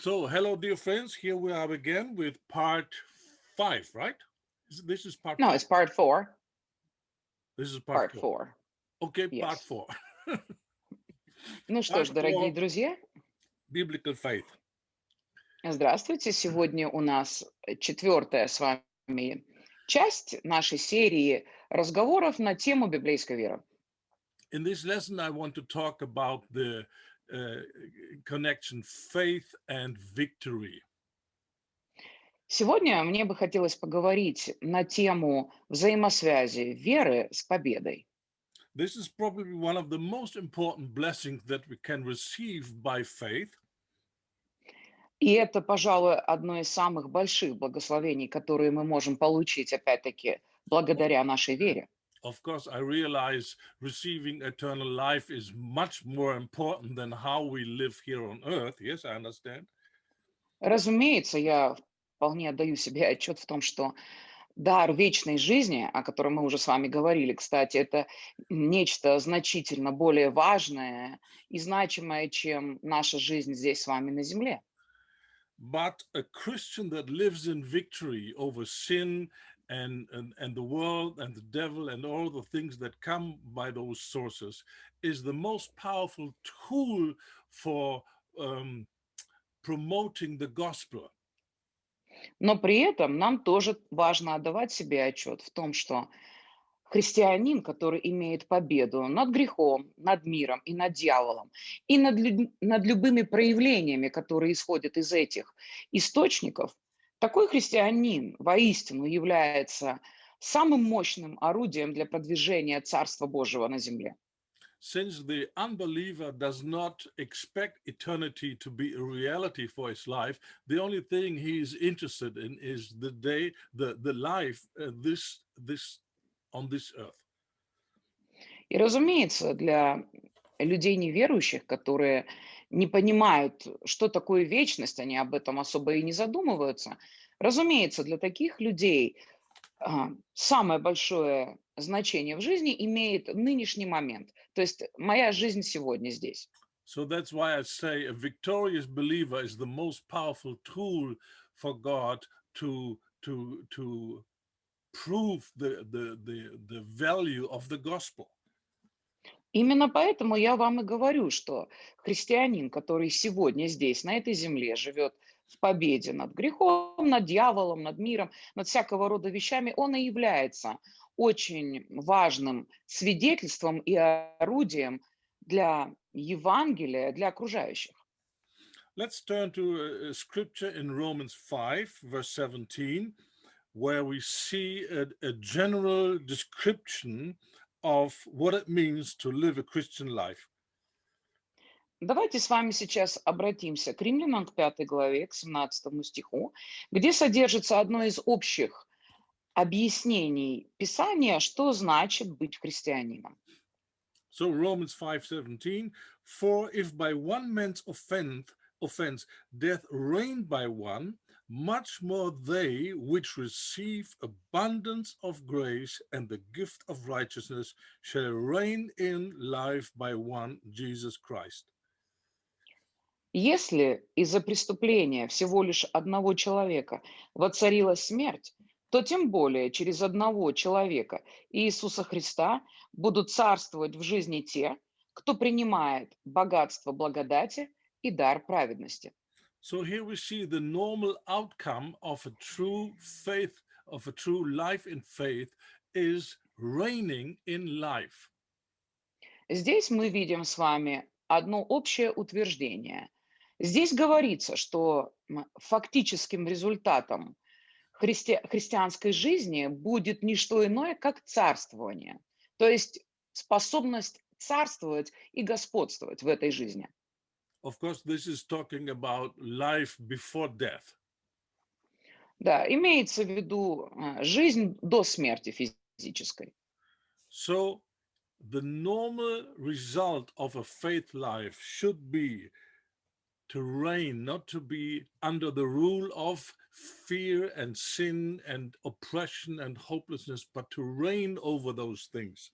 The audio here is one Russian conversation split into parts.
So, hello, dear friends. Here we are again with part five, right? This is part No, five. it's part four. This is part Part four. four. Okay, part Yes. four. Ну что ж, Part дорогие four, друзья, biblical faith. здравствуйте. Сегодня у нас четвертая с вами часть нашей серии разговоров на тему библейской веры. In this lesson, I want to talk about the uh, connection faith and victory. Сегодня мне бы хотелось поговорить на тему взаимосвязи веры с победой. This is probably one of the most important blessings that we can receive by faith. И это, пожалуй, одно из самых больших благословений, которые мы можем получить, опять-таки, благодаря нашей вере. Of course, I realize receiving eternal life is much more important than how we live here on earth. Yes, I understand. Разумеется, я вполне отдаю себе отчет в том, что дар вечной жизни, о котором мы уже с вами говорили, кстати, это нечто значительно более важное и значимое, чем наша жизнь здесь с вами на земле. But a Christian that lives in victory over sin and the world and the devil and all the things that come by those sources is the most powerful tool for promoting the gospel. Но при этом нам тоже важно отдавать себе отчет в том, что христианин, который имеет победу над грехом, над миром и над дьяволом, и над любыми проявлениями, которые исходят из этих источников, такой христианин воистину является самым мощным орудием для продвижения Царства Божьего на земле. Since the unbeliever does not expect eternity to be a reality for his life, the only thing he is interested in is the day, the life, this on this earth. И, разумеется, для людей неверующих, которые не понимают, что такое вечность, они об этом особо и не задумываются. Разумеется, для таких людей самое большое значение в жизни имеет нынешний момент. То есть моя жизнь сегодня здесь. So that's why I say a victorious believer is the most powerful tool for God to prove the value of the gospel. Именно поэтому я вам и говорю, что христианин, который сегодня здесь, на этой земле, живет в победе над грехом, над дьяволом, над миром, над всякого рода вещами, он и является очень важным свидетельством и орудием для Евангелия, для окружающих. Let's turn to a scripture in Romans 5, verse 17, where we see a general description of what it means to live a Christian life. Давайте с вами сейчас обратимся к Римлянам, к 5 главе, к 17 стиху, где содержится одно из общих объяснений Писания, что значит быть христианином. So Romans 5:17, for if by one man's offense death reigned by one, much more they which receive abundance of grace and the gift of righteousness shall reign in life by one, Jesus Christ. Если из-за преступления всего лишь одного человека воцарилась смерть, то тем более через одного человека, Иисуса Христа, будут царствовать в жизни те, кто принимает богатство благодати и дар праведности. So here we see the normal outcome of a true faith, of a true life in faith, is reigning in life. Здесь мы видим с вами одно общее утверждение. Здесь говорится, что фактическим результатом христианской жизни будет не что иное, как царствование, то есть способность царствовать и господствовать в этой жизни. Of course, this is talking about life before death. Да, имеется в виду жизнь до смерти физической. So the normal result of a faith life should be to reign, not to be under the rule of fear and sin and oppression and hopelessness, but to reign over those things.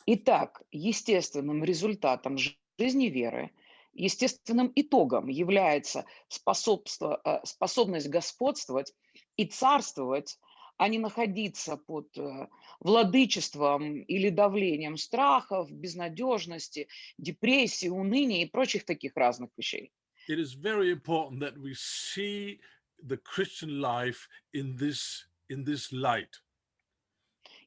Итак, естественным результатом жизни веры естественным итогом является способность господствовать и царствовать, а не находиться под владычеством или давлением страхов, безнадежности, депрессии, уныния и прочих таких разных вещей. It is very important that we see the Christian life in this light.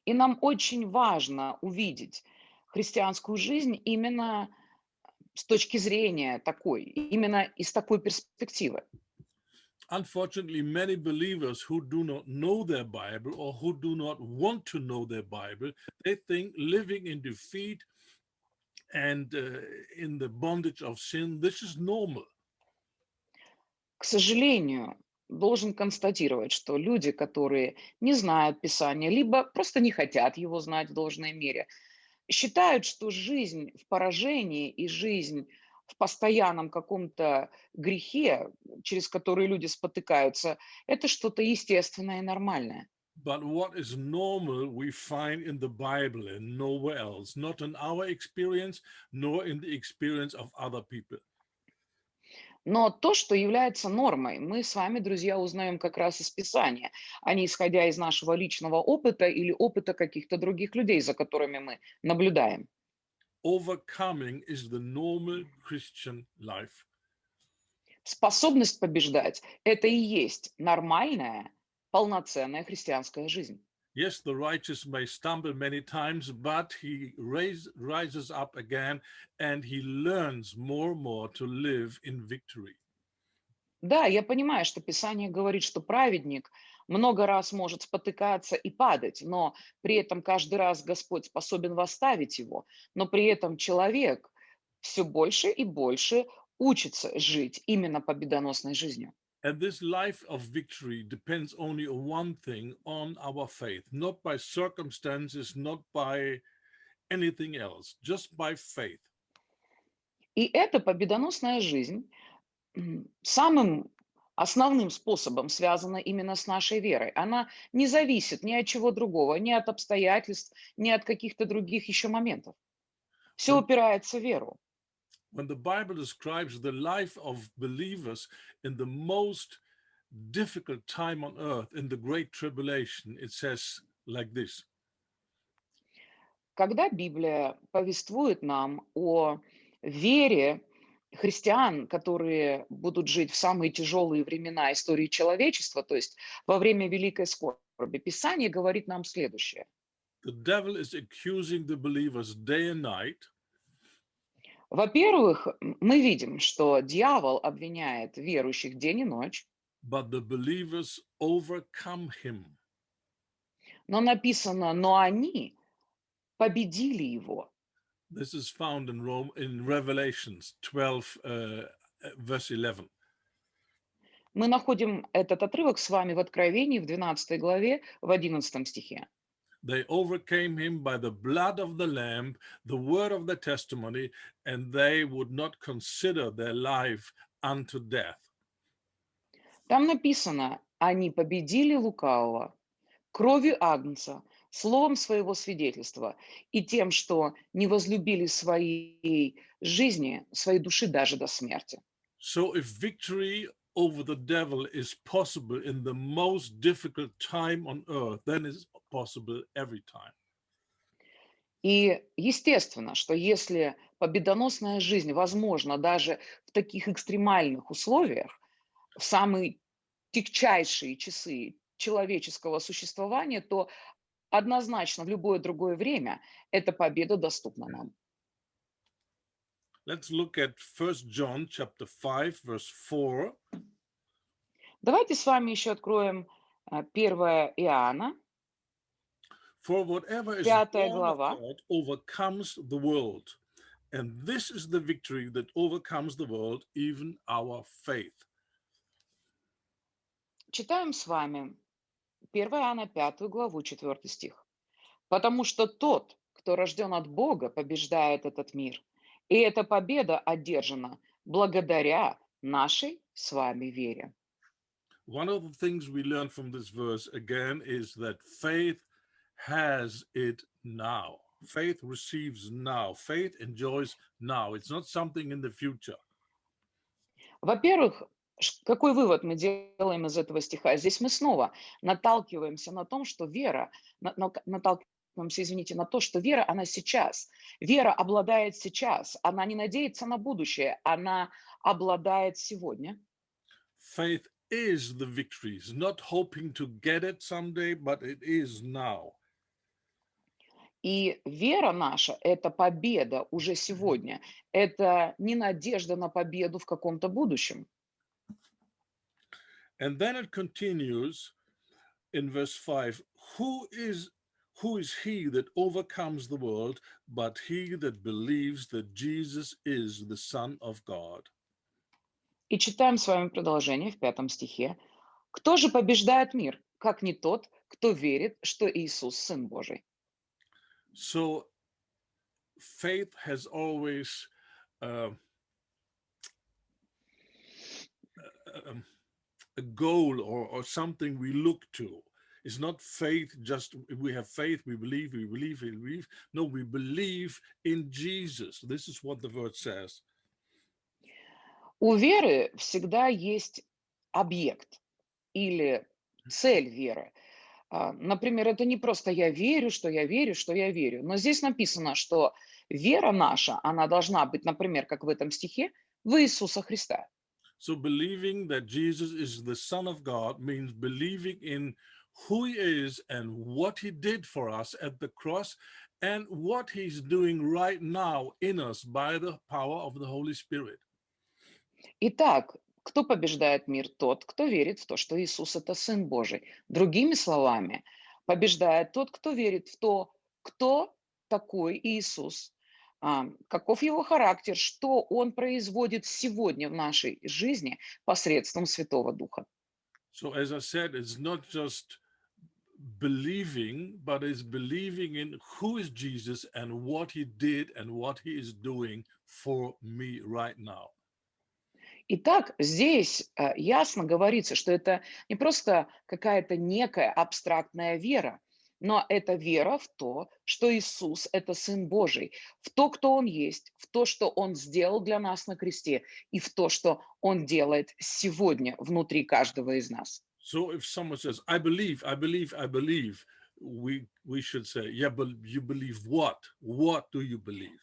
И нам очень важно увидеть христианскую жизнь именно с точки зрения такой, именно из такой перспективы. Unfortunately, many believers who do not know their Bible or who do not want to know their Bible, they think living in defeat and in the bondage of sin, this is normal. К сожалению, должен констатировать, что люди, которые не знают Писания, либо просто не хотят его знать в должной мере, считают, что жизнь в поражении и жизнь в постоянном каком-то грехе, через который люди спотыкаются, это что-то естественное и нормальное. But what is normal we find in the Bible and nowhere else, not in our experience, nor in the experience of other people. Но то, что является нормой, мы с вами, друзья, узнаем как раз из Писания, а не исходя из нашего личного опыта или опыта каких-то других людей, за которыми мы наблюдаем. Overcoming is the normal Christian life. Способность побеждать– это и есть нормальная, полноценная христианская жизнь. Yes, the righteous may stumble many times, but he rises up again and he learns more and more to live in victory. Да, я понимаю, что Писание говорит, что праведник много раз может спотыкаться и падать, но при этом каждый раз Господь способен восставить его, но при этом человек все больше и больше учится жить именно победоносной жизнью. And this life of victory depends only on one thing, on our faith, not by circumstances, not by anything else, just by faith. И эта победоносная жизнь самым основным способом связана именно с нашей верой. Она не зависит ни от чего другого, ни от обстоятельств, ни от каких-то других еще моментов. Все When, упирается в веру. when the Bible describes the life of believers in the most difficult time on earth, in the Great Tribulation, it says like this. Когда Библия повествует нам о вере христиан, которые будут жить в самые тяжелые времена истории человечества, то есть во время Великой скорби, Писание говорит нам следующее. The devil is accusing the believers day and night. Во-первых, мы видим, что дьявол обвиняет верующих день и ночь, But the believers overcome him. но написано, но они победили его. This is found in Revelations 12, verse 11. Мы находим этот отрывок с вами в Откровении в 12 главе, в 11 стихе. They overcame him by the blood of the Lamb, the word of the testimony, and they would not consider their life unto death. Там написано, они победили лукавого кровью Агнца, словом своего свидетельства и тем, что не возлюбили своей жизни, своей души даже до смерти. So if victory over the devil is possible in the most difficult time on earth, then it's possible every time. И естественно, что если победоносная жизнь возможна даже в таких экстремальных условиях, в самые тягчайшие часы человеческого существования, то однозначно в любое другое время эта победа доступна нам. Let's look at 1 John chapter 5, verse 4. Давайте с вами еще откроем 1 Иоанна, For whatever is 5 born of глава. God overcomes the world. And this is the victory that overcomes the world, even our faith. Читаем с вами 1 Иоанна 5 главу, 4 стих. «Потому что тот, кто рожден от Бога, побеждает этот мир. И эта победа одержана благодаря нашей с вами вере». One of the things we learn from this verse again is that faith has it now. Faith receives now. Faith enjoys now. It's not something in the future. Во-первых, какой вывод мы делаем из этого стиха? Здесь мы снова наталкиваемся на том, что вера, наталкиваемся, извините, на то, что вера, она сейчас. Вера обладает сейчас. Она не надеется на будущее, она обладает сегодня. Faith is the victory. It's not hoping to get it someday, but it is now. И вера наша– это победа уже сегодня. Это не надежда на победу в каком-то будущем. And then it continues in verse 5, who is he that overcomes the world but he that believes that Jesus is the Son of God? И читаем с вами продолжение в 5 стихе. «Кто же побеждает мир, как не тот, кто верит, что Иисус– Сын Божий?» So faith has always a goal or something we look to. It's not faith, just we have faith, we believe, we believe, we believe. No, we believe in Jesus. This is what the word says. У веры всегда есть объект или цель веры. Например, это не просто «я верю, что я верю, что я верю». Но здесь написано, что вера наша, она должна быть, например, как в этом стихе, в Иисуса Христа. So believing that Jesus is the Son of God means believing in who he is and what he did for us at the cross and what he's doing right now in us by the power of the Holy Spirit. Итак, кто побеждает мир? Тот, кто верит в то, что Иисус– это Сын Божий. Другими словами, побеждает тот, кто верит в то, кто такой Иисус, каков его характер, что он производит сегодня в нашей жизни посредством Святого Духа. So as I said, it's not just believing, but it's believing in who is Jesus and what he did and what he is doing for me right now. Итак, здесь ясно говорится, что это не просто какая-то некая абстрактная вера, но это вера в то, что Иисус– это Сын Божий, в то, кто Он есть, в то, что Он сделал для нас на кресте, и в то, что Он делает сегодня внутри каждого из нас. So if someone says, I believe, I believe, I believe, we should say, yeah, but you believe what? What do you believe?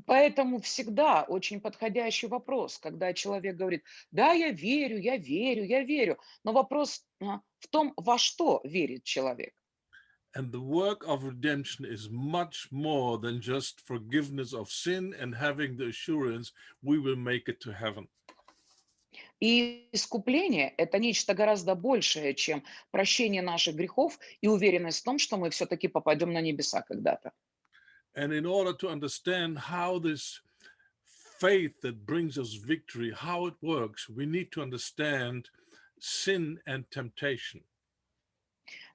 Поэтому всегда очень подходящий вопрос, когда человек говорит, да, я верю, я верю, я верю, но вопрос в том, во что верит человек. And the work of redemption is much more than just forgiveness of sin and having the assurance we will make it to heaven. И искупление– это нечто гораздо большее, чем прощение наших грехов и уверенность в том, что мы все-таки попадем на небеса когда-то. And in order to understand how this faith that brings us victory, how it works, we need to understand sin and temptation.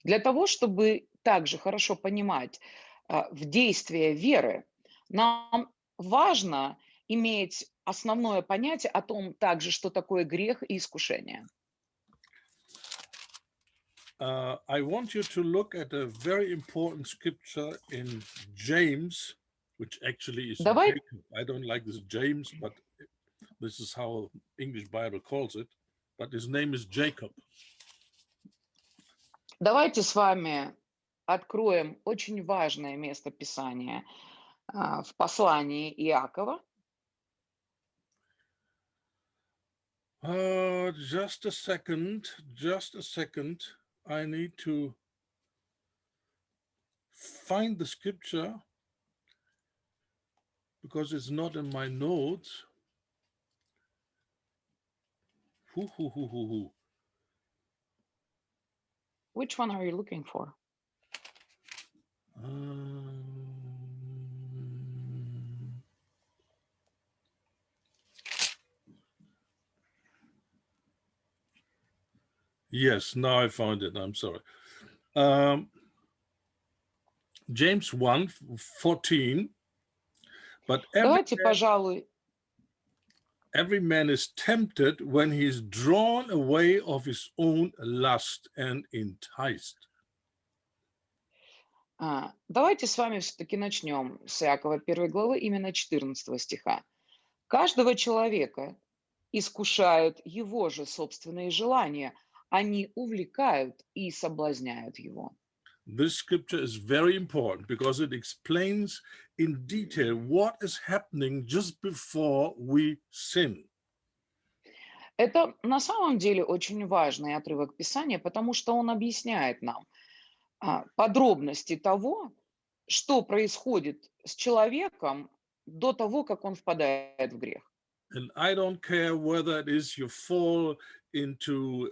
Для того, чтобы также хорошо понимать в действие веры, нам важно иметь основное понятие о том также, что такое грех и искушение. I want you to look at a very important scripture in James, which actually is Давай, Jacob. I don't like this James, but this is how English Bible calls it. But his name is Jacob. давайте с вами откроем очень важное место Писания в послании Иакова. Just a second. I need to find the scripture because it's not in my notes. Which one are you looking for? Yes, now I found it. I'm sorry. James 1:14. But Давайте, пожалуй, every man is tempted when he is drawn away of his own lust and enticed. давайте с вами все-таки начнем с Иакова 1 главы, именно 14 стиха. Каждого человека искушают его же собственные желания. Они увлекают и соблазняют его. This scripture is very important because it explains in detail what is happening just before we sin. Это на самом деле очень важный отрывок Писания, потому что он объясняет нам подробности того, что происходит с человеком до того, как он впадает в грех. And I don't care whether it is you fall into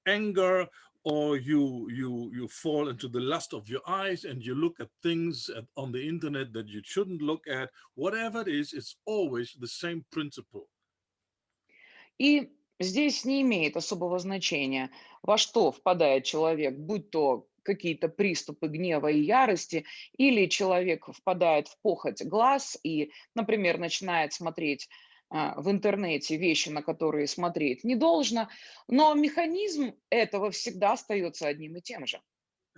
anger or you fall into the lust of your eyes and you look at things on the internet that you shouldn't look at. Whatever it is, it's always the same principle. И здесь не имеет особого значения, во что впадает человек, будь то какие-то приступы гнева и ярости, или человек впадает в похоть глаз и, например, начинает смотреть в интернете вещи, на которые смотреть не должно, но механизм этого всегда остается одним и тем же.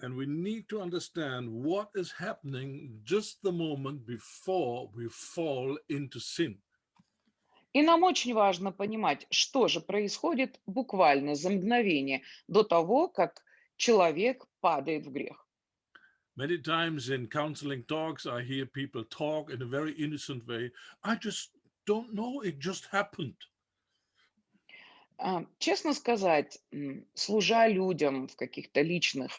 And we need to understand what is happening just the moment before we fall into sin. И нам очень важно понимать, что же происходит буквально за мгновение до того, как человек падает в грех. Many times in counseling talks, I hear people talk in a very innocent way. I just don't know. It just happened. Честно сказать, служа людям в каких-то личных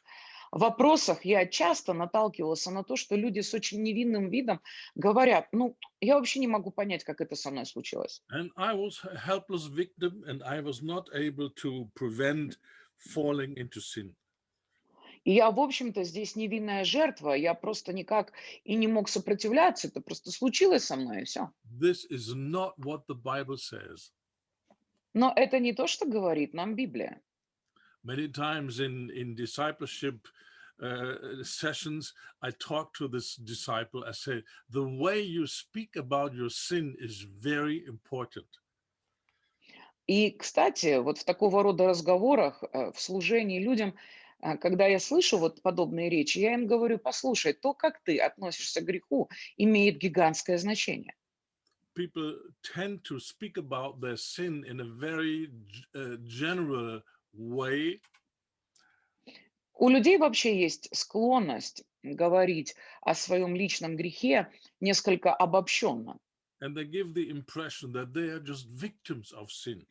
вопросах, я часто наталкивалась на то, что люди с очень невинным видом говорят: ну, я вообще не могу понять, как это со мной случилось. And I was a helpless victim and I was not able to prevent falling into sin. И я, в общем-то, здесь невинная жертва, я просто никак и не мог сопротивляться, это просто случилось со мной, и все. This is not what the Bible says. Но это не то, что говорит нам Библия. Many times in discipleship sessions, I talk to this disciple. I say, the way you speak about your sin is very important. И, кстати, вот в такого рода разговорах, в служении людям, когда я слышу вот подобные речи, я им говорю: послушай, то, как ты относишься к греху, имеет гигантское значение. People tend to speak about their sin in a very general way. У людей вообще есть склонность говорить о своем личном грехе несколько обобщенно. And they give the impression that they are just victims of sin.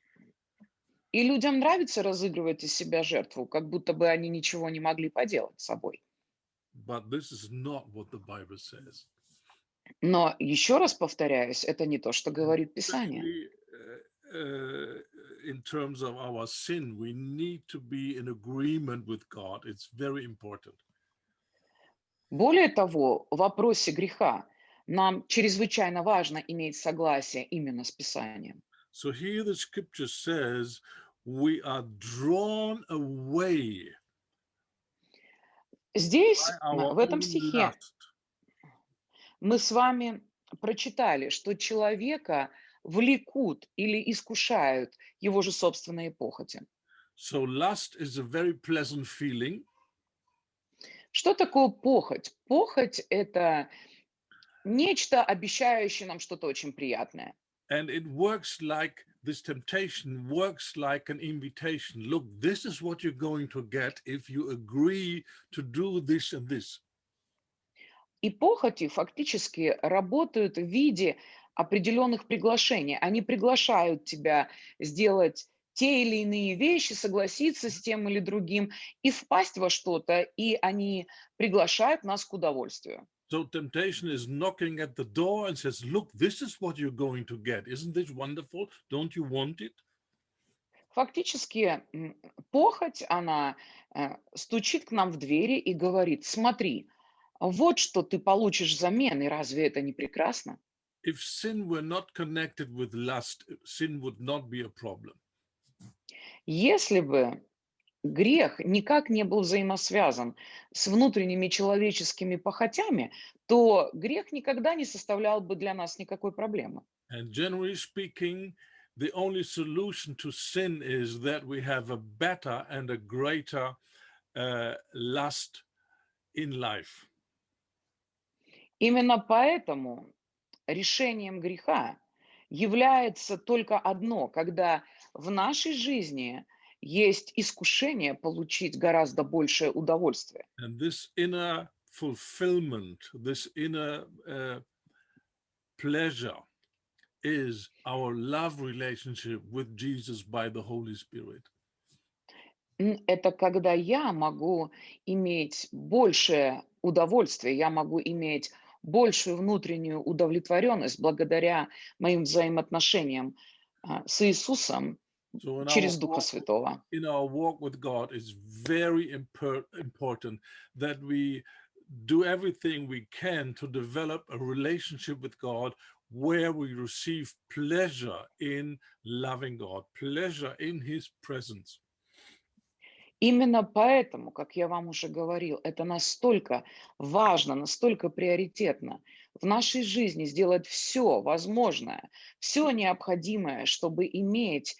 И людям нравится разыгрывать из себя жертву, как будто бы они ничего не могли поделать с собой. But this is not what the Bible says. Но еще раз повторяюсь, это не то, что говорит Писание. Especially in terms of our sin, we need to be in agreement with God. It's very important. Более того, в вопросе греха нам чрезвычайно важно иметь согласие именно с Писанием. So here the scripture says we are drawn away Здесь, by our в этом own стихе, lust. мы с вами прочитали, что человека влекут или искушают его же собственные похоти. So lust is a very pleasant feeling. Что такое похоть? Похоть– это нечто, обещающее нам что-то очень приятное. And it works like this temptation works like an invitation. Look, this is what you're going to get if you agree to do this and this. И похоти фактически работают в виде определенных приглашений. Они приглашают тебя сделать те или иные вещи, согласиться с тем или другим и впасть во что-то, и они приглашают нас к удовольствию. So temptation is knocking at the door and says, look, this is what you're going to get. Isn't this wonderful? Don't you want it? Фактически похоть, она стучит к нам в двери и говорит: смотри, вот что ты получишь взамен, и разве это не прекрасно? If sin were not connected with lust, sin would not be a problem. Если бы грех никак не был взаимосвязан с внутренними человеческими похотями, то грех никогда не составлял бы для нас никакой проблемы. And generally speaking, the only solution to sin is that we have a better and a greater lust in life. Именно поэтому решением греха является только одно, когда в нашей жизни есть искушение получить гораздо большее удовольствие. And this inner fulfillment, this inner pleasure is our love relationship with Jesus by the Holy Spirit. Это когда я могу иметь большее удовольствие, я могу иметь большую внутреннюю удовлетворенность благодаря моим взаимоотношениям с Иисусом So через Духа Святого. in our walk with God, it's very important that we do everything we can to develop a relationship with God where we receive pleasure in loving God, pleasure in His presence. Именно поэтому, как я вам уже говорил, это настолько важно, настолько приоритетно в нашей жизни сделать все возможное, все необходимое, чтобы иметь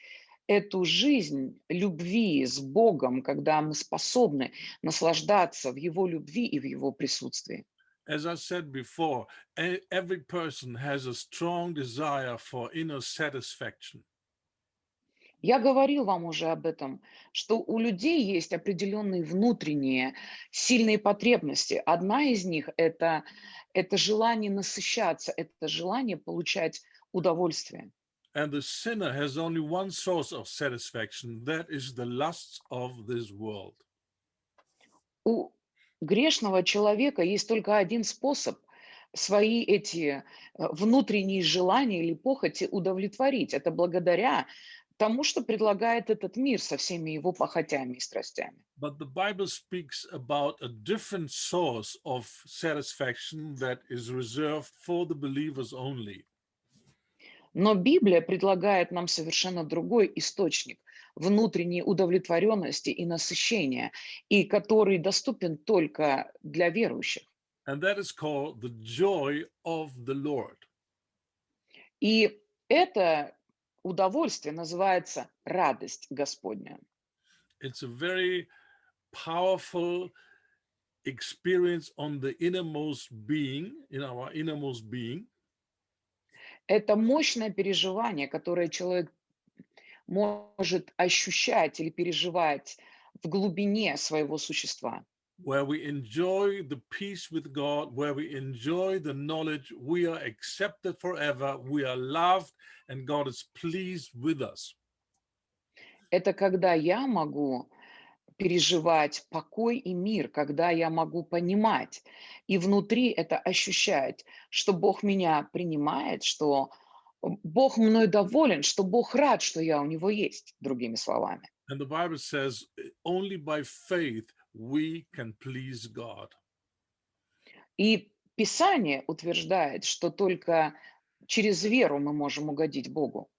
эту жизнь любви с Богом, когда мы способны наслаждаться в Его любви и в Его присутствии. As I said before, every person has a strong desire for inner satisfaction. Я говорил вам уже об этом, что у людей есть определенные внутренние сильные потребности. Одна из них это желание насыщаться, это желание получать удовольствие. And the sinner has only one source of satisfaction, that is the lusts of this world. У грешного человека есть только один способ свои эти внутренние желания или похоти удовлетворить. Это благодаря тому, что предлагает этот мир со всеми его похотями и страстями. But the Bible speaks about a different source of satisfaction that is reserved for the believers only. Но Библия предлагает нам совершенно другой источник внутренней удовлетворенности и насыщения, и который доступен только для верующих. And that is called the joy of the Lord. И это удовольствие называется радость Господня. It's a very powerful experience on the innermost being, in our innermost being. Это мощное переживание, которое человек может ощущать или переживать в глубине своего существа. Where we enjoy the peace with God, where we enjoy the knowledge we are accepted forever, we are loved, and God is pleased with us. Это когда я могу переживать покой и мир, когда я могу понимать и внутри это ощущать, что Бог меня принимает, что Бог мной доволен, что Бог рад, что я у Него есть, другими словами. And the Bible says only by faith we can please God. И Писание утверждает, что только через веру мы можем угодить Богу.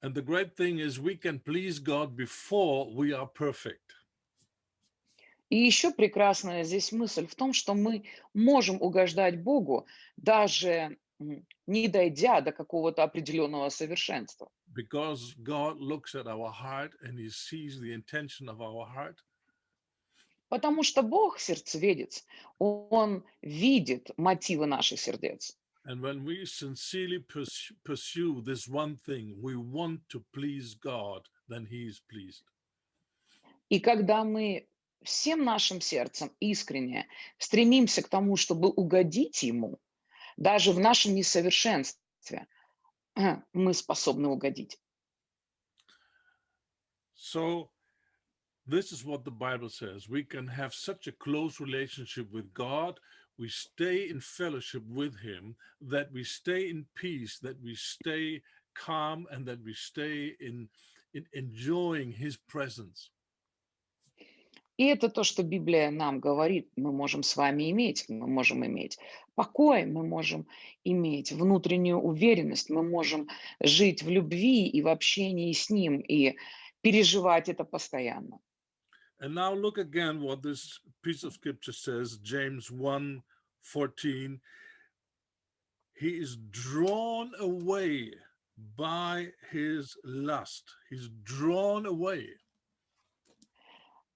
And the great thing is we can please God before we are perfect. И еще прекрасная здесь мысль в том, что мы можем угождать Богу, даже не дойдя до какого-то определенного совершенства. Because God looks at our heart and He sees the intention of our heart. Потому что Бог сердцеведец, Он видит мотивы наших сердец. And when we sincerely pursue this one thing, we want to please God, then He is pleased. И когда мы всем нашим сердцем искренне стремимся к тому, чтобы угодить Ему, даже в нашем несовершенстве мы способны угодить. So this is what the Bible says. We can have such a close relationship with God. We stay in fellowship with Him, that we stay in peace, that we stay calm, and that we stay in enjoying His presence. И это то, что Библия нам говорит, мы можем с вами иметь. Мы можем иметь покой, мы можем иметь внутреннюю уверенность, мы можем жить в любви и в общении с Ним, и переживать это постоянно. And now look again what this piece of scripture says, James 1:14. He is drawn away by his lust. He's drawn away.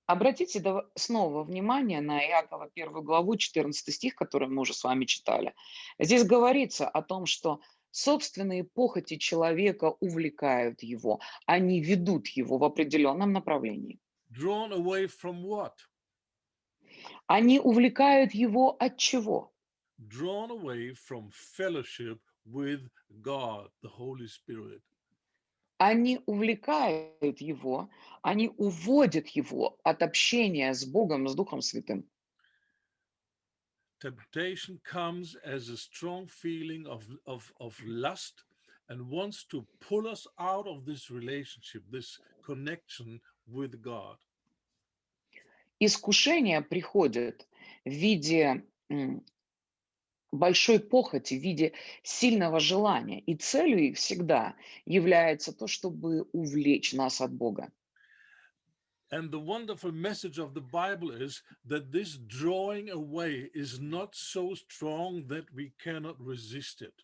Обратите снова внимание на Иакова 1 главу, 14 стих, который мы уже с вами читали. Здесь говорится о том, что Собственные похоти человека увлекают его, они ведут его в определенном направлении. Drawn away from what? Они увлекают его от чего? Drawn away from fellowship with God, the Holy Spirit. Они увлекают его, они уводят его от общения с Богом, с Духом Святым. Temptation comes as a strong feeling of lust and wants to pull us out of this relationship, this connection with God. Искушение приходит в виде большой похоти, в виде сильного желания. И целью их всегда является то, чтобы увлечь нас от Бога. And the wonderful message of the Bible is that this drawing away is not so strong that we cannot resist it.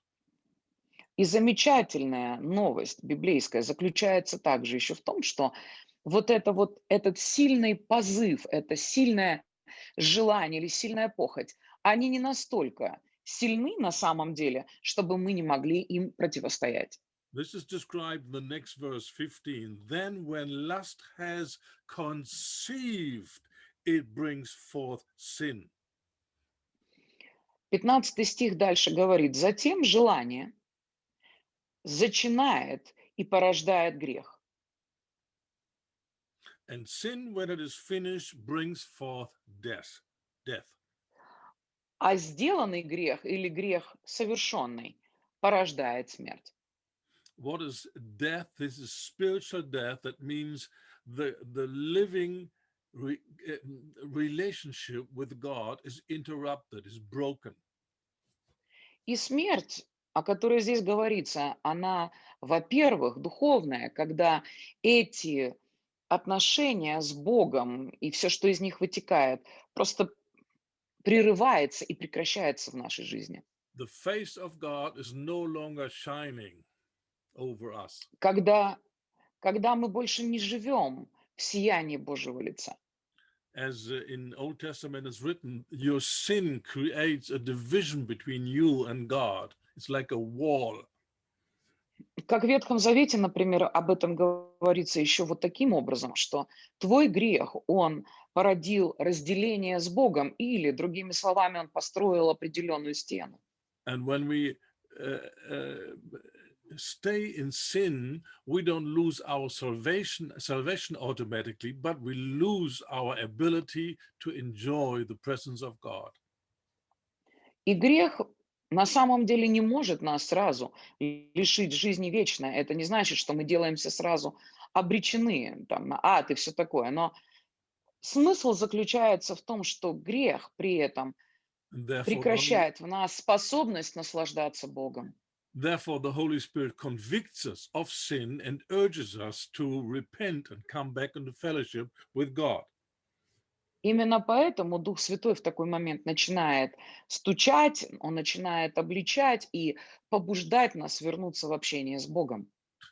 И замечательная новость библейская заключается также еще в том, что вот этот сильный позыв, это сильное желание или сильная похоть, они не настолько сильны на самом деле, чтобы мы не могли им противостоять. This is described in the next verse 15. Then, when lust has conceived, it brings forth sin. 15 стих дальше говорит: «Затем желание зачинает и порождает грех. And sin, when it is finished, brings forth death. Death. А сделанный грех или грех совершенный порождает смерть». What is death? This is spiritual death. That means the living relationship with God is interrupted, is broken. И смерть, о которой здесь говорится, она, во-первых, духовная, когда эти отношения с Богом и все, что из них вытекает, просто прерывается и прекращается в нашей жизни. The face of God is no longer shining over us. Когда мы больше не живем в сиянии Божьего лица. As in Old Testament is written, your sin creates a division between you and God. It's like a wall. Как в Ветхом Завете, например, об этом говорится еще вот таким образом, что твой грех, он породил разделение с Богом, или, другими словами, он построил определенную стену. And when we uh, uh, stay in sin, we don't lose our salvation automatically, but we lose our ability to enjoy the presence of God. И грех на самом деле не может нас сразу лишить жизни вечной. Это не значит, что мы делаемся сразу обречены там, на ад и все такое. Но смысл заключается в том, что грех при этом And therefore, прекращает в нас способность наслаждаться Богом. the Holy Spirit convicts us of sin and urges us to repent and come back into fellowship with God. Именно поэтому Дух Святой в такой момент начинает стучать, он начинает обличать и побуждать нас вернуться в общение с Богом.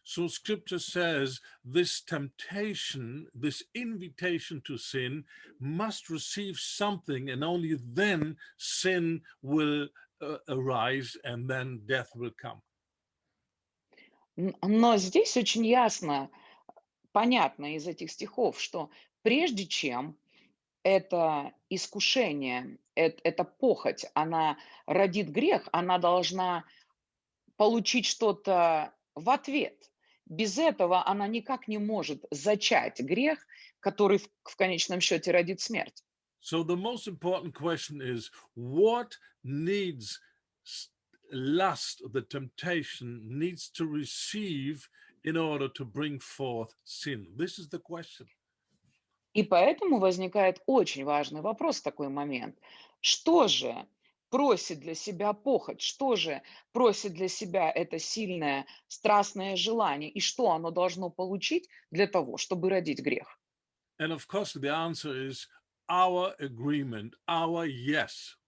So scripture says this temptation, this invitation to sin must receive something, and only then sin will arise and then death will come. Но здесь очень ясно, понятно из этих стихов, что прежде чем это искушение, эта похоть, она родит грех, она должна получить что-то в ответ. Без этого она никак не может зачать грех, который в конечном счете родит смерть. So the most important question is what needs lust, the temptation needs to receive in order to bring forth sin? This is the question. И поэтому возникает очень важный вопрос в такой момент. Что же просит для себя похоть? Что же просит для себя это сильное страстное желание? И что оно должно получить для того, чтобы родить грех? And of course, the answer is our agreement, our yes.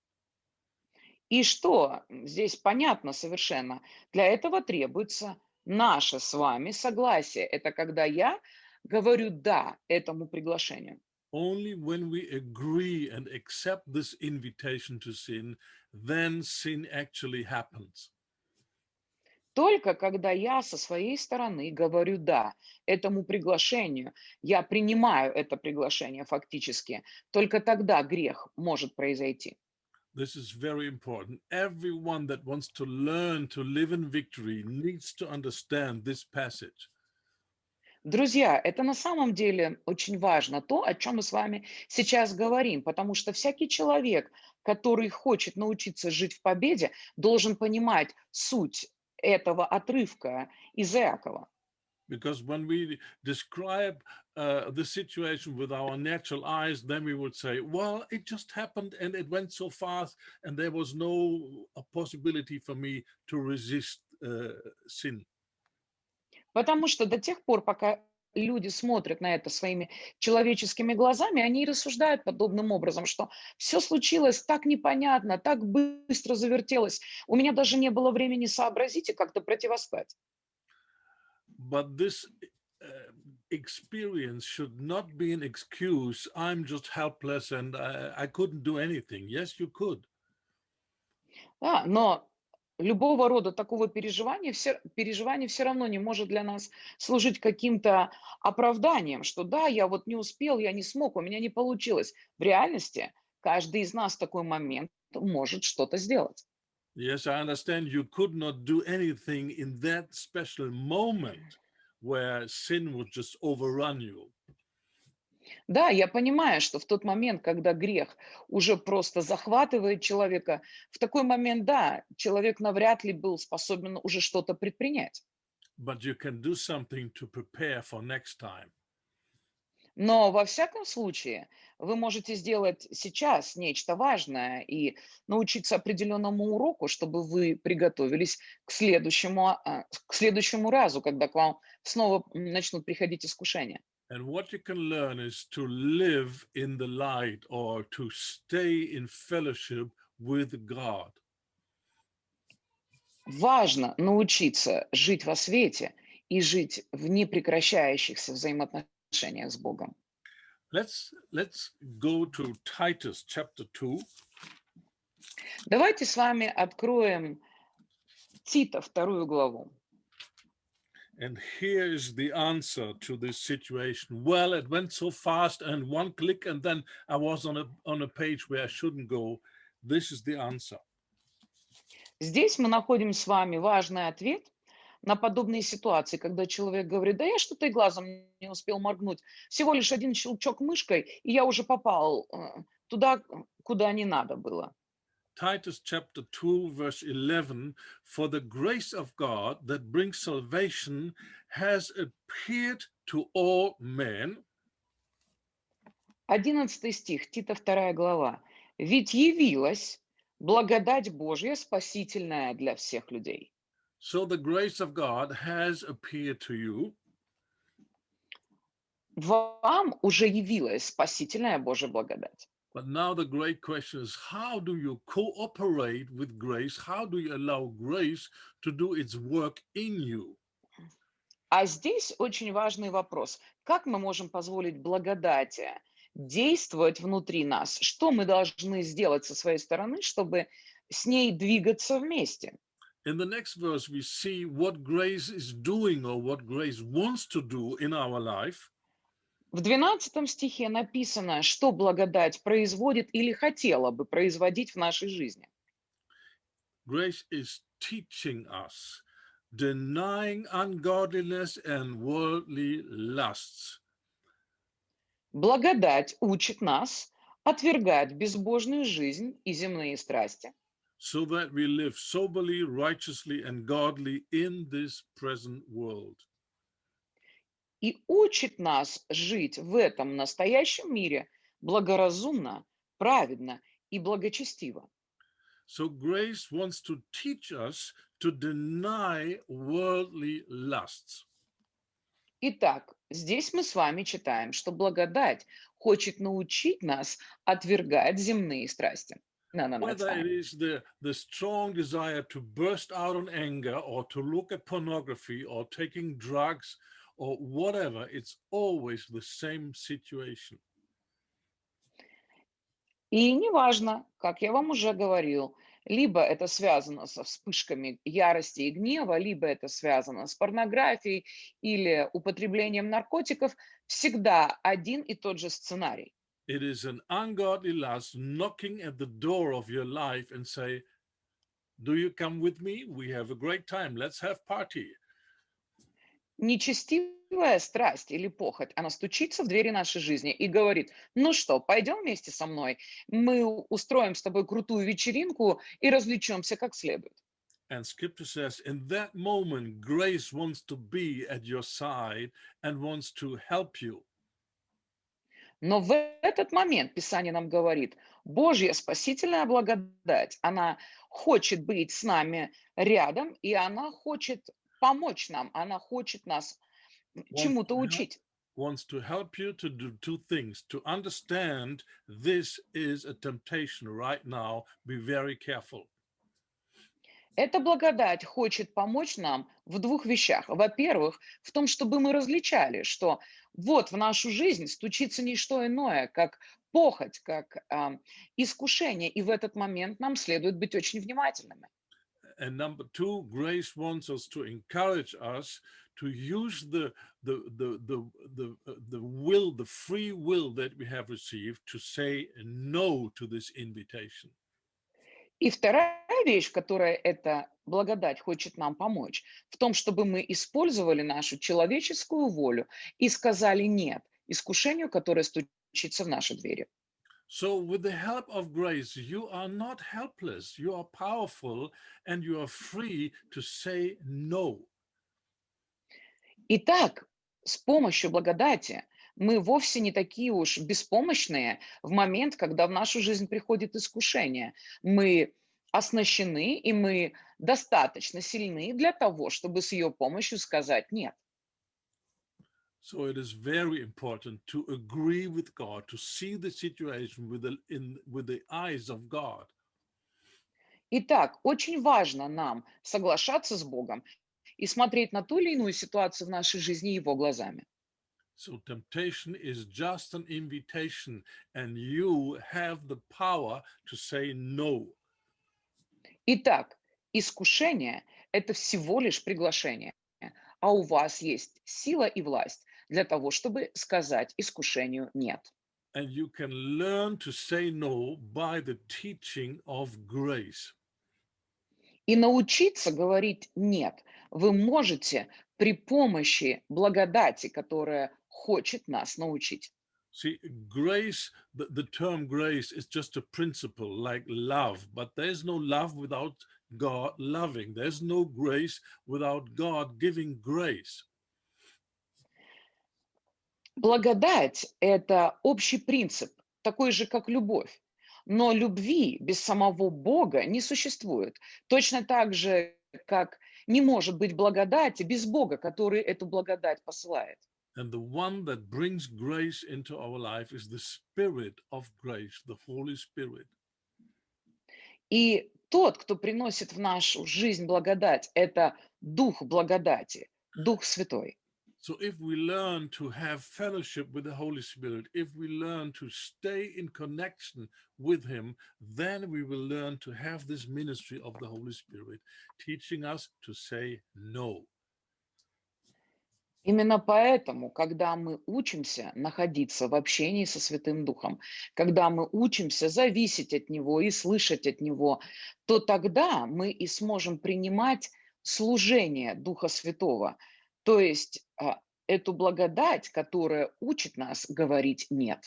И что? Здесь понятно совершенно. Для этого требуется наше с вами согласие. Это когда я говорю «да» этому приглашению. Only when we agree and accept this invitation to sin, then sin actually happens. Только когда я со своей стороны говорю «да» этому приглашению, я принимаю это приглашение фактически, только тогда грех может произойти. This is very important. Everyone that wants to learn to live in victory needs to understand this passage. Друзья, это на самом деле очень важно, то, о чем мы с вами сейчас говорим, потому что всякий человек, который хочет научиться жить в победе, должен понимать суть этого отрывка из Иакова. Because when we describe the situation with our natural eyes, then we would say, well, it just happened and it went so fast, and there was no possibility for me to resist sin. Потому что до тех пор, пока люди смотрят на это своими человеческими глазами, они и рассуждают подобным образом, что все случилось так непонятно, так быстро завертелось. У меня даже не было времени сообразить и как-то противостать. But this experience should not be an excuse. I'm just helpless and I couldn't do anything. Yes, you could. Да, но любого рода такого переживания все равно не может для нас служить каким-то оправданием, что да, я вот не успел, я не смог, у меня не получилось. В реальности каждый из нас в такой момент может что-то сделать. Yes, I understand you could not do anything in that special moment where sin would just overrun you. Да, я понимаю, что в тот момент, когда грех уже просто захватывает человека, в такой момент, да, человек навряд ли был способен уже что-то предпринять. But you can do something to prepare for next time. Но во всяком случае вы можете сделать сейчас нечто важное и научиться определенному уроку, чтобы вы приготовились к следующему разу, когда к вам снова начнут приходить искушения. And what you can learn is to live in the light or to stay in fellowship with God. Важно научиться жить во свете и жить в непрекращающихся взаимоотношениях с Богом. Let's go to Titus chapter 2. Давайте с вами откроем Тита, 2 главу. And here is the answer to this situation. Well, it went so fast, and one click, and then I was on a page where I shouldn't go. This is the answer. Здесь мы находим с вами важный ответ на подобные ситуации, когда человек говорит, да я что-то и глазом не успел моргнуть, всего лишь один щелчок мышкой, и я уже попал туда, куда не надо было. Titus chapter 2, verse 11, for the grace of God that brings salvation has appeared to all men. 11 стих, Тита 2 глава. Ведь явилась благодать Божья, спасительная для всех людей. So the grace of God has appeared to you. Вам уже явилась спасительная Божья благодать. But now the great question is, how do you cooperate with grace? How do you allow grace to do its work in you? А здесь очень важный вопрос. Как мы можем позволить благодати действовать внутри нас? Что мы должны сделать со своей стороны, чтобы с ней двигаться вместе? In the next verse, we see what grace is doing or what grace wants to do in our life. В 12 стихе написано, что благодать производит или хотела бы производить в нашей жизни. Grace is teaching us, denying ungodliness and worldly lusts. Благодать учит нас отвергать безбожную жизнь и земные страсти, So that we live soberly, righteously, and godly in this present world. и учит нас жить в этом настоящем мире благоразумно, праведно и благочестиво. So grace wants to teach us to deny worldly lusts. Итак, здесь мы с вами читаем, что благодать хочет научить нас отвергать земные страсти. No, it's Whether it fine. is the strong desire to burst out in anger or to look at pornography or taking drugs or whatever, it's always the same situation. И неважно, как я вам уже говорил, либо это связано со вспышками ярости и гнева, либо это связано с порнографией или употреблением наркотиков, всегда один и тот же сценарий. It is an ungodly lust knocking at the door of your life and say, "Do you come with me? We have a great time. Let's have party." Нечестивая страсть или похоть, она стучится в двери нашей жизни и говорит: ну что, пойдем вместе со мной, мы устроим с тобой крутую вечеринку и развлечемся как следует. And scripture says, in that moment, grace wants to be at your side and wants to help you. Но в этот момент Писание нам говорит, Божья спасительная благодать, она хочет быть с нами рядом, и она хочет помочь нам, она хочет нас Wants чему-то to help, учить. wants to help you to do two things. To understand this is a temptation right now. Be very careful. Эта благодать хочет помочь нам в двух вещах. Во-первых, в том, чтобы мы различали, что вот в нашу жизнь стучится не что иное, как похоть, как искушение, и в этот момент нам следует быть очень внимательными. And number two, grace wants us to encourage us to use the will, the free will that we have received to say no to this invitation. И вторая вещь, в которой эта благодать хочет нам помочь, в том, чтобы мы использовали нашу человеческую волю и сказали «нет» искушению, которое стучится в наши двери. So, with the help of grace, you are not helpless, you are powerful, and you are free to say no. Итак, с помощью благодати мы вовсе не такие уж беспомощные в момент, когда в нашу жизнь приходит искушение. Мы оснащены, и мы достаточно сильны для того, чтобы с ее помощью сказать «нет». So, it is very important to agree with God, to see the situation with the eyes of God. Итак, очень важно нам соглашаться с Богом и смотреть на ту или иную ситуацию в нашей жизни Его глазами. So, temptation is just an invitation, and you have the power to say no. Итак, искушение– это всего лишь приглашение, а у вас есть сила и власть для того, чтобы сказать искушению «нет». And you can learn to say no by the teaching of grace. И научиться говорить «нет» вы можете при помощи благодати, которая хочет нас научить. See, grace, the term grace is just a principle like love, but there's no love without God loving. There's no grace without God giving grace. Благодать– это общий принцип, такой же, как любовь. Но любви без самого Бога не существует. Точно так же, как не может быть благодати без Бога, который эту благодать посылает. And the one that brings grace into our life is the Spirit of grace, the Holy Spirit. И тот, кто приносит в нашу жизнь благодать, это Дух благодати, Дух Святой. So if we learn to have fellowship with the Holy Spirit, if we learn to stay in connection with Him, then we will learn to have this ministry of the Holy Spirit, teaching us to say no. Именно поэтому, когда мы учимся находиться в общении со Святым Духом, когда мы учимся зависеть от Него и слышать от Него, то тогда мы и сможем принимать служение Духа Святого, то есть эту благодать, которая учит нас говорить «нет».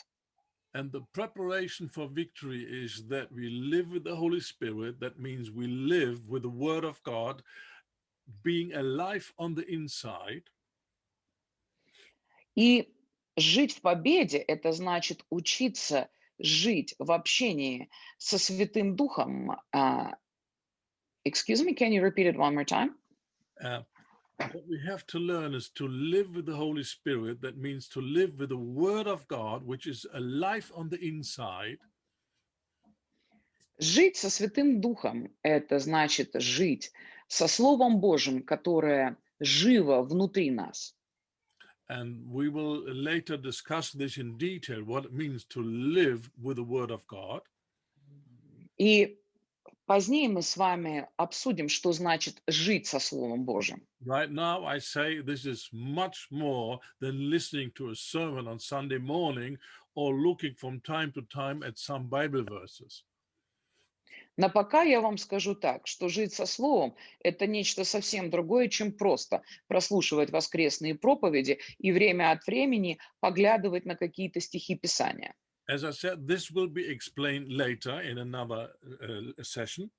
And the preparation for victory is that we live with the Holy Spirit. That means we live with the Word of God, being alive on the inside. И жить в победе– это значит учиться жить в общении со Святым Духом. Excuse me, can you repeat it one more time? What we have to learn is to live with the Holy Spirit. That means to live with the Word of God, which is alive on the inside. Жить со Святым Духом– это значит жить со Словом Божьим, которое живо внутри нас. And we will later discuss this in detail, what it means to live with the Word of God. И Позднее мы с вами обсудим, что значит жить со Словом Божьим. Right now, I say this is much more than listening to a sermon on Sunday morning or looking from time to time at some Bible verses. Но пока я вам скажу так, что жить со Словом– это нечто совсем другое, чем просто прослушивать воскресные проповеди и время от времени поглядывать на какие-то стихи Писания. As I said, this will be explained later in another session.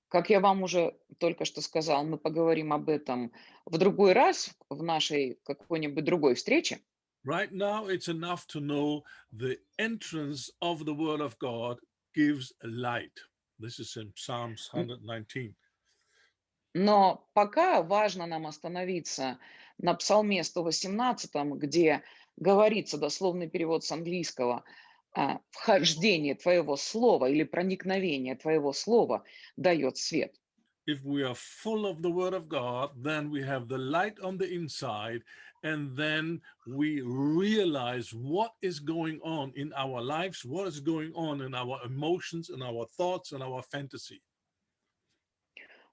Как я вам уже только что сказал, мы поговорим об этом в другой раз, в нашей какой-нибудь другой встрече. Right now, it's enough to know the entrance of the Word of God gives light. This is in Psalms Н- 119. Но пока важно нам остановиться на Псалме 118, где говорится, дословный перевод с английского, «Вхождение Твоего Слова» или «Проникновение Твоего Слова дает свет». If we are full of the Word of God, then we have the light on the inside, and then we realize what is going on in our lives, what is going on in our emotions, and our thoughts, and our fantasy.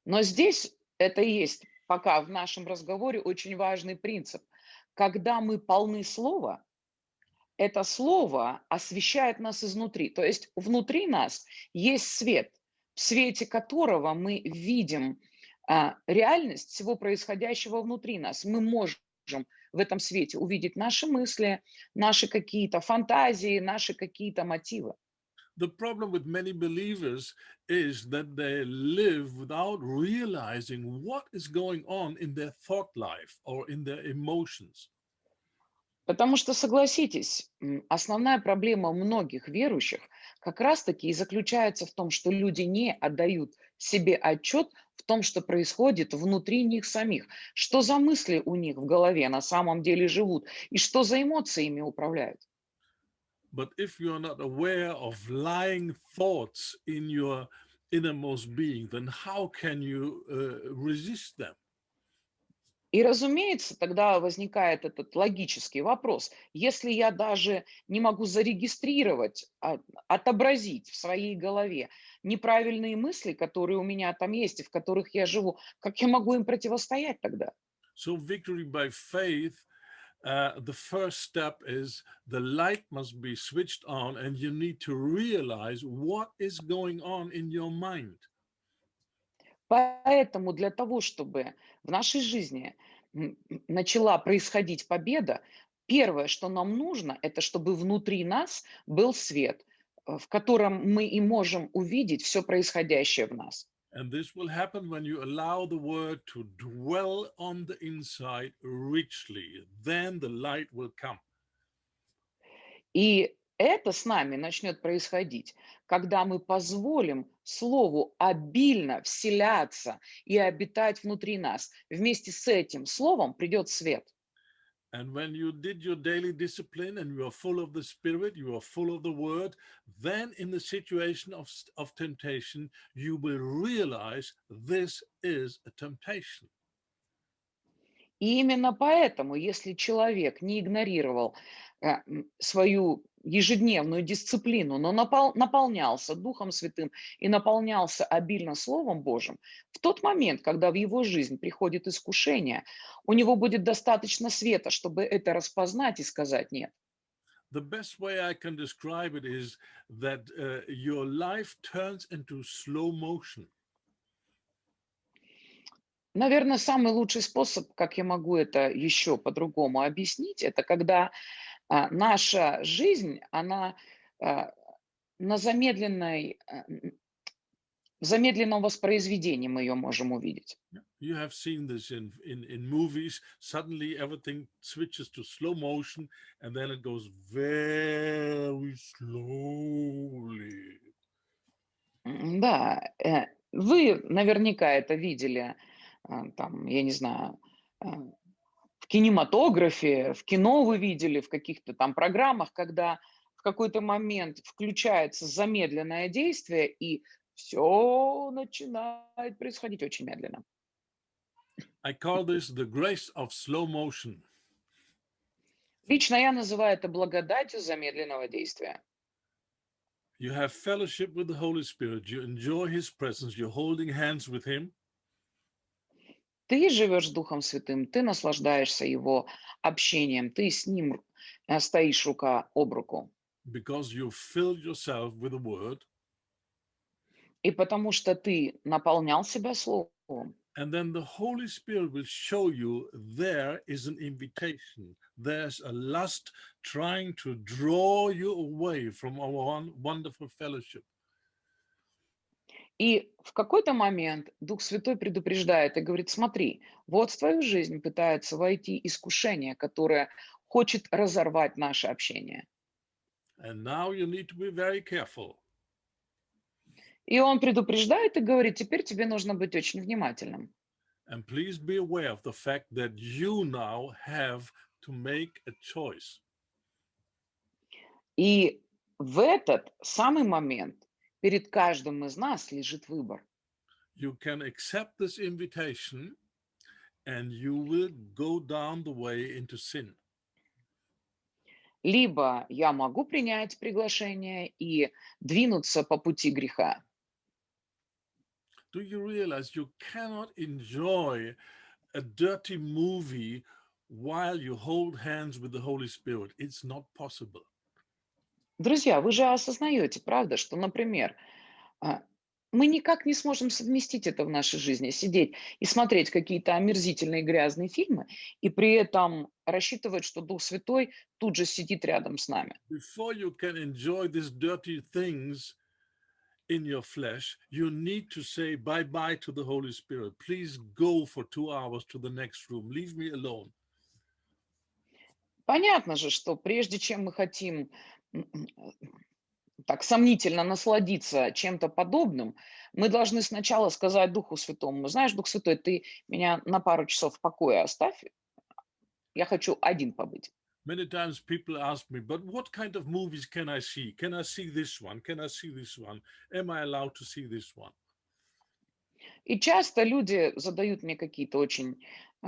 Но здесь это и есть пока в нашем разговоре очень важный принцип. Когда мы полны Слова, это Слово освещает нас изнутри. То есть внутри нас есть свет, в свете которого мы видим реальность всего происходящего внутри нас. Мы можем в этом свете увидеть наши мысли, наши какие-то фантазии, наши какие-то мотивы. The problem with many believers is that they live without realizing what is going on in their thought life or in their emotions. Потому что, согласитесь, основная проблема многих верующих как раз-таки и заключается в том, что люди не отдают себе отчет в том, что происходит внутри них самих, что за мысли у них в голове на самом деле живут и что за эмоции ими управляют. But if you're not aware of lying thoughts in your innermost being, then how can you resist them? И, разумеется, тогда возникает этот логический вопрос. Если я даже не могу зарегистрировать, отобразить в своей голове неправильные мысли, которые у меня там есть и в которых я живу, как я могу им противостоять тогда? So, victory by faith, the first step is the light must be switched on, and you need to realize what is going on in your mind. Поэтому для того, чтобы в нашей жизни начала происходить победа, первое, что нам нужно, это чтобы внутри нас был свет, в котором мы и можем увидеть все происходящее в нас. And this will happen when you allow the word to dwell on the inside richly. Then the light will come. И это с нами начнет происходить, когда мы позволим Слову обильно вселяться и обитать внутри нас. Вместе с этим Словом придет свет. And when you did your daily discipline and you are full of the Spirit, you are full of the Word, then in the situation of temptation, you will realize this is a temptation. И именно поэтому, если человек не игнорировал свою ежедневную дисциплину, но наполнялся Духом Святым и наполнялся обильно Словом Божьим, в тот момент, когда в его жизнь приходит искушение, у него будет достаточно света, чтобы это распознать и сказать «нет». The best way I can describe it is that your life turns into slow motion. Наверное, самый лучший способ, как я могу это еще по-другому объяснить, это когда наша жизнь, она а, на в замедленном воспроизведении мы ее можем увидеть. You have seen this in movies. Suddenly everything switches to slow motion and then it goes very slowly. Да, вы наверняка это видели, там, я не знаю, в кинематографе, в кино вы видели, в каких-то там программах, когда в какой-то момент включается замедленное действие, и все начинает происходить очень медленно. I call this the grace of slow motion. Лично я называю это благодатью замедленного действия. You have fellowship with the Holy Spirit. You enjoy His presence. You're holding hands with Him. Ты живешь с Духом Святым, ты наслаждаешься Его общением, ты с Ним стоишь рука об руку. Because you filled yourself with the Word. И потому что ты наполнял себя Словом, And then the Holy Spirit will show you there is an invitation. There's a lust trying to draw you away from our wonderful fellowship. и в какой-то момент Дух Святой предупреждает и говорит: смотри, вот в твою жизнь пытается войти искушение, которое хочет разорвать наше общение. And now you need to be very careful. И он предупреждает и говорит: теперь тебе нужно быть очень внимательным. And please be aware of the fact that you now have to make a choice. И в этот самый момент перед каждым из нас лежит выбор. You can accept this invitation and you will go down the way into sin. Либо я могу принять приглашение и двинуться по пути греха. Do you realize you cannot enjoy a dirty movie while you hold hands with the Holy Spirit? It's not possible. Друзья, вы же осознаете, правда, что, например, мы никак не сможем совместить это в нашей жизни, сидеть и смотреть какие-то омерзительные грязные фильмы, и при этом рассчитывать, что Дух Святой тут же сидит рядом с нами. Before you can enjoy these dirty things in your flesh, you need to say bye-bye to the Holy Spirit. Please go for 2 hours to the next room. Leave me alone. Понятно же, что прежде чем мы хотим так сомнительно насладиться чем-то подобным, мы должны сначала сказать Духу Святому: знаешь, Дух Святой, ты меня на пару часов в покое оставь, я хочу один побыть. Many times people ask me, but what kind of movies can I see? Can I see this one? Can I see this one? Am I allowed to see this one? И часто люди задают мне какие-то очень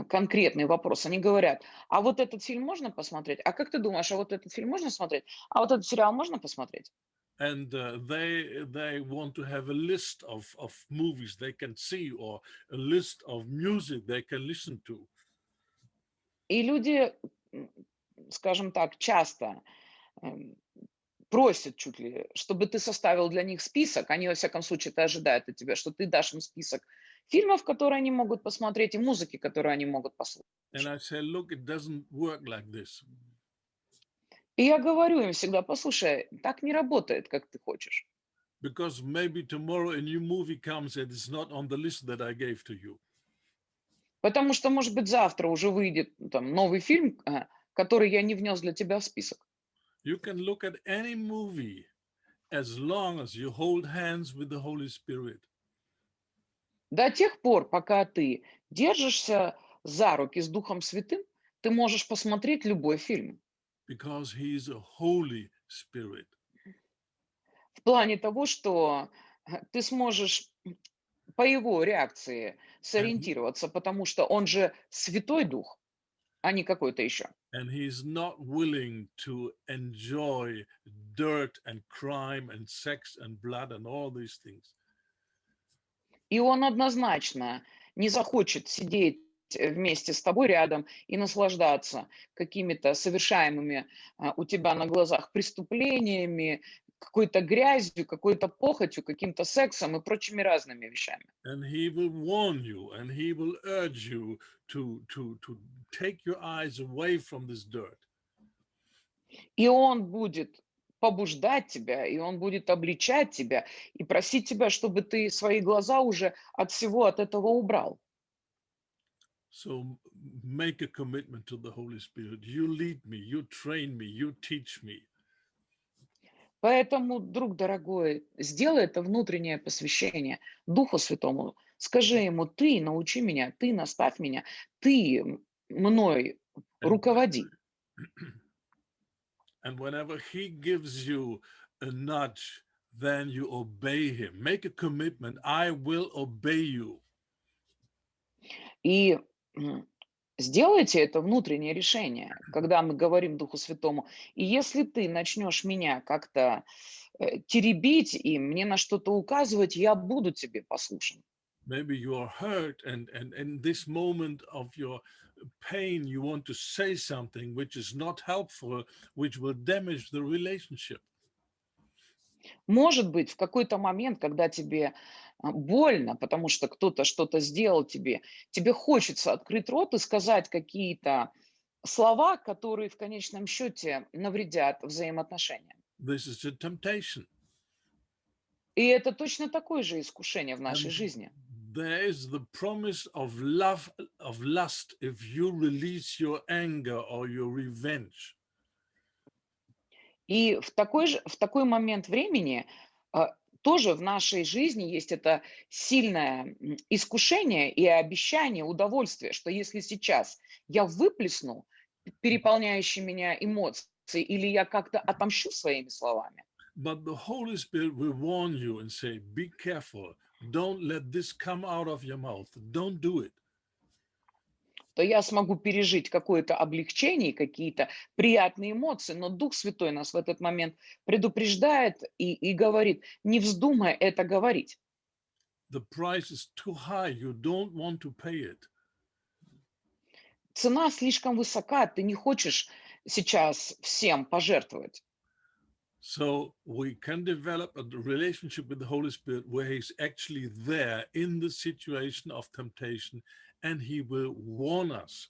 конкретные вопросы. Они говорят: а вот этот фильм можно посмотреть? А как ты думаешь, а вот этот фильм можно смотреть? А вот этот сериал можно посмотреть? And they want to have a list of movies they can see or a list of music they can listen to. И люди, скажем так, часто эм, просят чуть ли, чтобы ты составил для них список. Они, во всяком случае, это ожидают от тебя, что ты дашь им список фильмов, которые они могут посмотреть, и музыки, которую они могут послушать. And I say, look, it doesn't work like this. И я говорю им всегда: послушай, так не работает, как ты хочешь. Because maybe tomorrow a new movie comes and it's not on the list that I gave to you. Потому что, может быть, завтра уже выйдет там новый фильм, который я не внес для тебя в список. You can look at any movie as long as you hold hands with the Holy Spirit. До тех пор, пока ты держишься за руки с Духом Святым, ты можешь посмотреть любой фильм. Because he is a Holy Spirit. В плане того, что ты сможешь по его реакции And, сориентироваться, потому что он же Святой Дух, а не какой-то еще. and he is not willing to enjoy dirt and crime and sex and blood and all these things. И он однозначно не захочет сидеть вместе с тобой рядом и наслаждаться какими-то совершаемыми у тебя на глазах преступлениями, какой-то грязью, какой-то похотью, каким-то сексом и прочими разными вещами. And he will warn you and he will urge you to take your eyes away from this dirt. И он будет побуждать тебя, и он будет обличать тебя, и просить тебя, чтобы ты свои глаза уже от всего от этого убрал. So make a commitment to the Holy Spirit. You lead me, you train me, you teach me. Поэтому, друг дорогой, сделай это внутреннее посвящение Духу Святому. Скажи ему: ты научи меня, ты наставь меня, ты мной And, руководи. and whenever he gives you a nudge, then you obey him. Make a commitment. I will obey you. И сделайте это внутреннее решение, когда мы говорим Духу Святому. И если ты начнешь меня как-то теребить и мне на что-то указывать, я буду тебе послушен. Maybe you are hurt, and in this moment of your pain, you want to say something which is not helpful, which will damage the relationship. Может быть, в какой-то момент, когда тебе больно, потому что кто-то что-то сделал тебе, тебе хочется открыть рот и сказать какие-то слова, которые в конечном счете навредят взаимоотношениям. This is a temptation. И это точно такое же искушение в нашей And жизни. there is the promise of love, of lust, if you release your anger or your revenge. И в такой момент времени тоже в нашей жизни есть это сильное искушение и обещание, удовольствие, что если сейчас я выплесну переполняющие меня эмоции или я как-то отомщу своими словами, But the Holy Spirit will warn you and say, be careful. Don't let this come out of your mouth. Don't do it. то я смогу пережить какое-то облегчение, какие-то приятные эмоции, но Дух Святой нас в этот момент предупреждает и говорит, не вздумай это говорить. The price is too high. You don't want to pay it. Цена слишком высока, ты не хочешь сейчас всем пожертвовать. So we can develop a relationship with the Holy Spirit where He's actually there in the situation of temptation and He will warn us.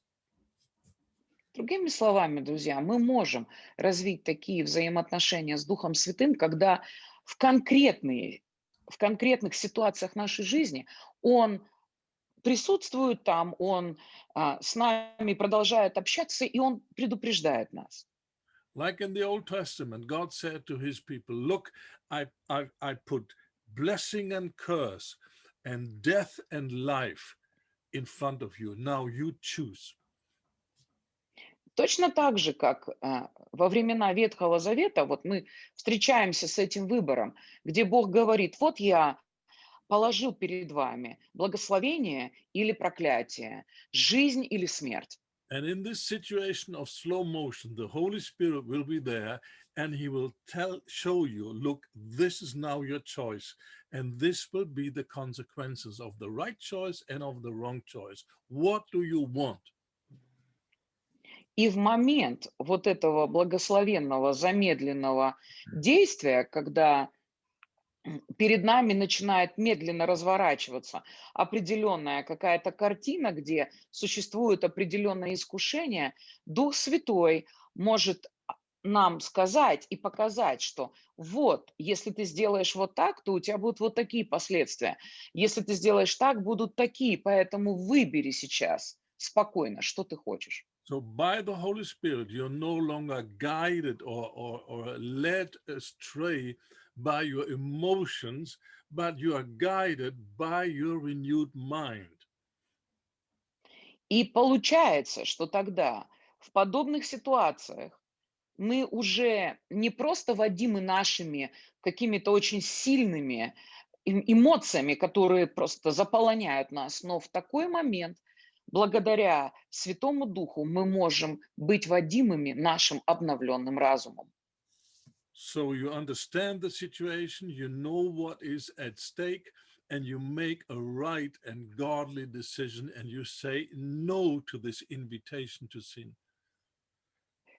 Другими словами, друзья, мы можем развить такие взаимоотношения с Духом Святым, когда в, в конкретных ситуациях нашей жизни Он присутствует там, Он с нами продолжает общаться, и Он предупреждает нас. Like in the Old Testament, God said to His people, look, I put blessing and curse and death and life in front of you. Now you choose. Точно так же, как во времена Ветхого Завета, вот мы встречаемся с этим выбором, где Бог говорит, вот я положил перед вами благословение или проклятие, жизнь или смерть. And in this situation of slow motion, the Holy Spirit will be there and He will show you, look, this is now your choice. And this will be the consequences of the right choice and of the wrong choice. What do you want? И в момент вот этого благословенного замедленного действия, когда перед нами начинает медленно разворачиваться определенная какая-то картина, где существует определенное искушение, Дух Святой может нам сказать и показать, что вот, если ты сделаешь вот так, то у тебя будут вот такие последствия. Если ты сделаешь так, будут такие. Поэтому выбери сейчас спокойно, что ты хочешь. So by the Holy Spirit, you're no longer guided or led astray by your emotions, but you are guided by your renewed mind. И получается, что тогда в подобных ситуациях мы уже не просто водимы нашими какими-то очень сильными эмоциями, которые просто заполоняют нас, но в такой момент, благодаря Святому Духу, мы можем быть водимыми нашим обновленным разумом. So you understand the situation, you know what is at stake, and you make a right and godly decision, and you say no to this invitation to sin.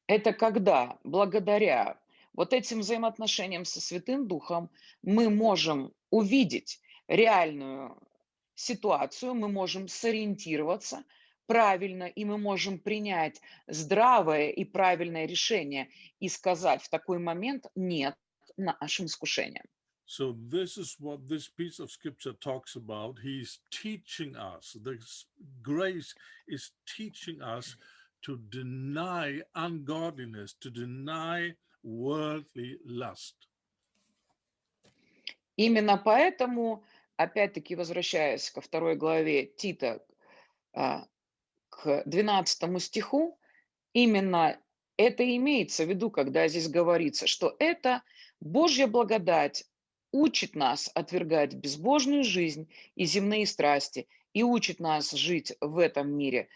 Это когда благодаря вот этим взаимоотношениям со Святым Духом мы можем увидеть реальную ситуацию, мы можем сориентироваться правильно, и мы можем принять здравое и правильное решение и сказать в такой момент «нет» нашим искушениям. So this is what this piece of scripture talks about. He's teaching us, this grace is teaching us to deny ungodliness, to deny worldly lust. Именно поэтому, опять-таки возвращаясь ко второй главе Тита, к 12 стиху, именно это имеется в виду, когда здесь говорится, что это Божья благодать учит нас отвергать безбожную жизнь и земные страсти и учит нас жить в этом мире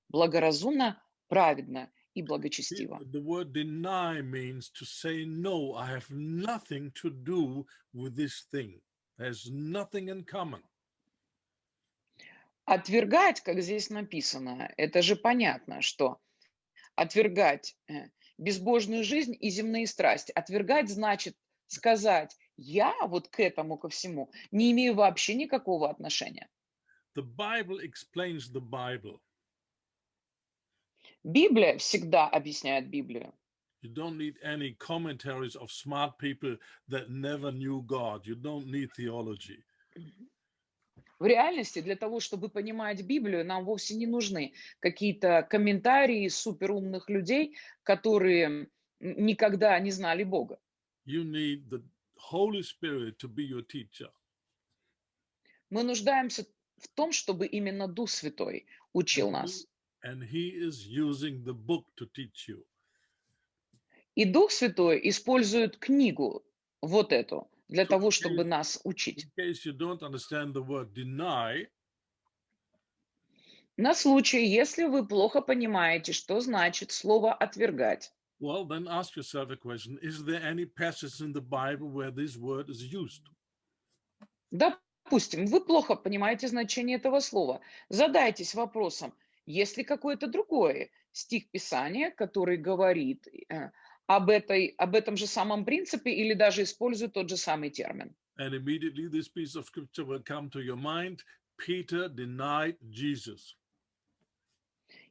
благоразумно, праведно и благочестиво. The word deny means to say no. I have nothing to do with this thing. There's nothing in common. Отвергать, как здесь написано, это же понятно, что отвергать безбожную жизнь и земные страсти. Отвергать значит сказать, я вот к этому, ко всему, не имею вообще никакого отношения. The Bible explains the Bible. Библия всегда объясняет Библию. You don't need any commentaries of smart people that never knew God. You don't need theology. В реальности для того, чтобы понимать Библию, нам вовсе не нужны какие-то комментарии суперумных людей, которые никогда не знали Бога. You need the Holy Spirit to be your teacher. Мы нуждаемся в том, чтобы именно Дух Святой учил нас. And he is using the book to teach you. И Дух Святой использует книгу вот эту для So того, чтобы нас учить. in case you don't understand the word deny, На случай, если вы плохо понимаете, что значит слово «отвергать», well, then ask yourself a question. Is there any passage in the Bible where this word is used? допустим, вы плохо понимаете значение этого слова, задайтесь вопросом, есть ли какой-то другой стих Писания, который говорит об этом же самом принципе или даже использует тот же самый термин. And immediately this piece of scripture will come to your mind. Peter denied Jesus.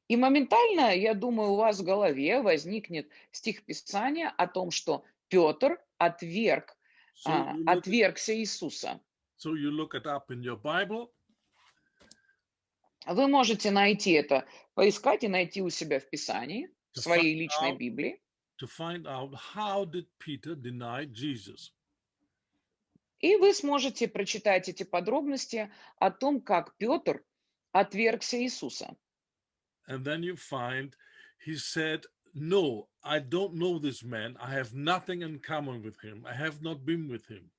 И моментально, я думаю, у вас в голове возникнет стих Писания о том, что Петр отвергся Иисуса. So you look it up in your Bible. Вы можете найти это, поискать и найти у себя в Писании, в своей личной Библии. To find out how did Peter deny Jesus. И вы сможете прочитать эти подробности о том, как Петр отвергся Иисуса. And then you find he said, no, I don't know this man. I have nothing in common with him. I have not been with him.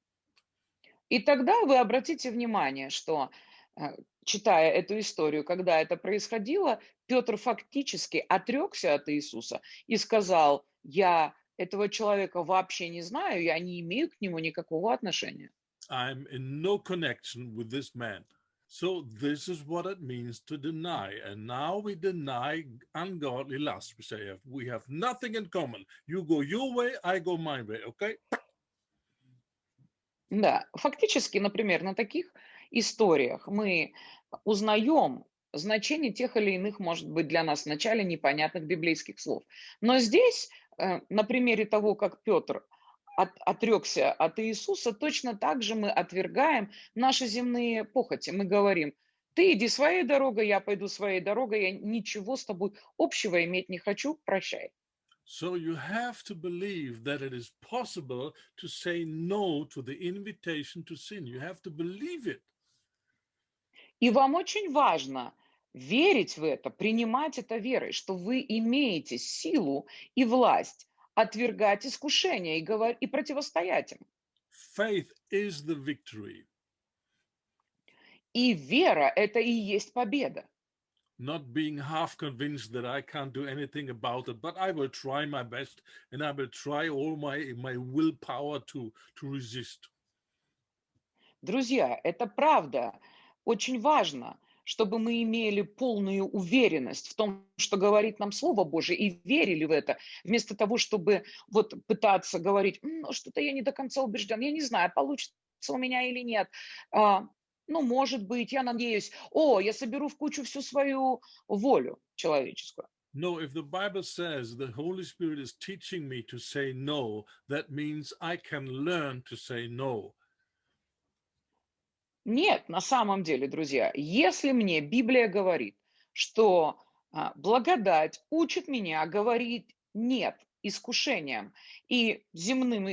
И тогда вы обратите внимание, что, читая эту историю, когда это происходило, Петр фактически отрекся от Иисуса и сказал, я этого человека вообще не знаю, я не имею к нему никакого отношения. I'm in no connection with this man. So this is what it means to deny. And now we deny ungodly lust. We say we have nothing in common. You go your way, I go my way, okay? Да, фактически, например, на таких историях мы узнаем значение тех или иных, может быть, для нас вначале непонятных библейских слов. Но здесь, на примере того, как Петр отрекся от Иисуса, точно так же мы отвергаем наши земные похоти. Мы говорим, ты иди своей дорогой, я пойду своей дорогой, я ничего с тобой общего иметь не хочу, прощай. So you have to believe that it is possible to say no to the invitation to sin. You have to believe it. И вам очень важно верить в это, принимать это верой, что вы имеете силу и власть отвергать искушения и противостоять им. Faith is the victory. И вера – это и есть победа. Not being half convinced that I can't do anything about it, but I will try my best and I will try all my willpower to resist. Друзья, это правда. Очень важно, чтобы мы имели полную уверенность в том, что говорит нам Слово Божие, и верили в это, вместо того, чтобы вот пытаться говорить, ну, что-то я не до конца убежден, я не знаю, получится у меня или нет. Ну, может быть, я надеюсь, я соберу в кучу всю свою волю человеческую. No, if the Bible says the Holy Spirit is teaching me to say no, that means I can learn to say no. Нет, на самом деле, друзья, если мне Библия говорит, что благодать учит меня говорить «нет» искушениям и земным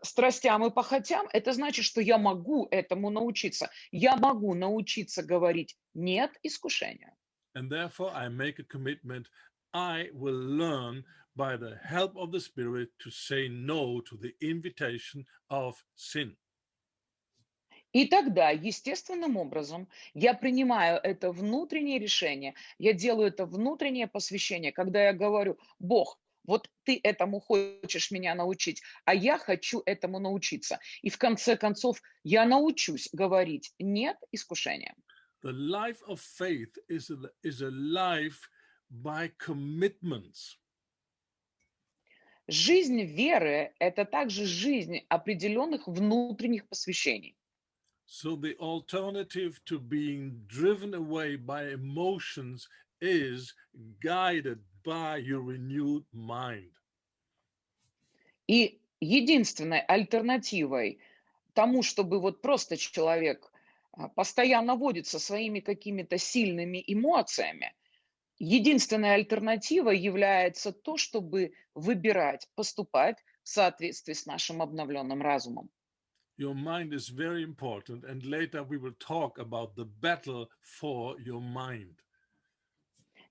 страстям и похотям, это значит, что я могу этому научиться. Я могу научиться говорить «нет» искушению. And therefore I make a commitment. I will learn by the help of the Spirit to say no to the invitation of sin. И тогда, естественным образом, я принимаю это внутреннее решение, я делаю это внутреннее посвящение, когда я говорю: Бог, вот ты этому хочешь меня научить, а я хочу этому научиться. И в конце концов я научусь говорить нет искушениям. The life of faith is a life by commitments. Жизнь веры– это также жизнь определенных внутренних посвящений. So the alternative to being driven away by emotions is guided by your renewed mind. И единственной альтернативой тому, чтобы вот просто человек постоянно водится своими какими-то сильными эмоциями, единственной альтернативой является то, чтобы выбирать, поступать в соответствии с нашим обновленным разумом. Your mind is very important, and later we will talk about the battle for your mind.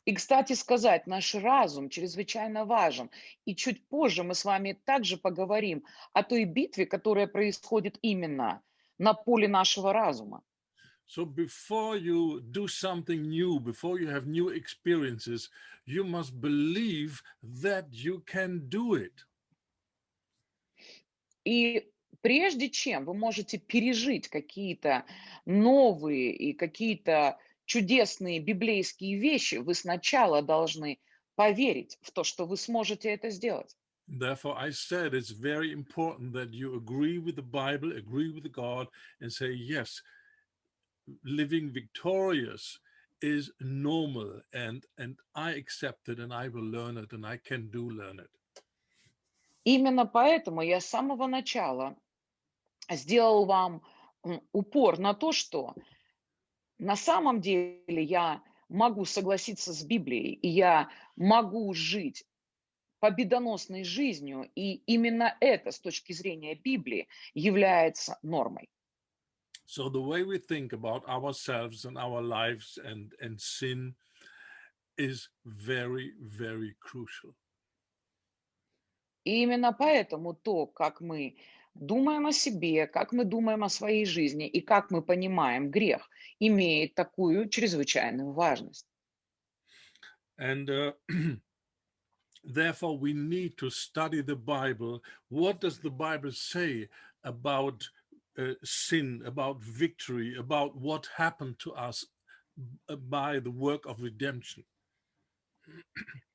И, кстати сказать, наш разум чрезвычайно важен. И чуть позже мы с вами также поговорим о той битве, которая происходит именно на поле нашего разума. So before you do something new, before you have new experiences, you must believe that you can do it. И прежде чем вы можете пережить какие-то новые и какие-то чудесные библейские вещи, вы сначала должны поверить в то, что вы сможете это сделать. Therefore, I said it's very important that you agree with the Bible, agree with God, and say, yes, living victorious is normal, and I accept it, and I will learn it, and I can do learn it. Именно поэтому я с самого начала сделал вам упор на то, что на самом деле я могу согласиться с Библией, и я могу жить победоносной жизнью, и именно это с точки зрения Библии является нормой. So the way we think about ourselves and our lives and sin is very, very crucial. И именно поэтому то, как мы думаем о себе, как мы думаем о своей жизни и как мы понимаем грех, имеет такую чрезвычайную важность. And therefore, we need to study the Bible. What does the Bible say about sin, about victory, about what happened to us by the work of redemption?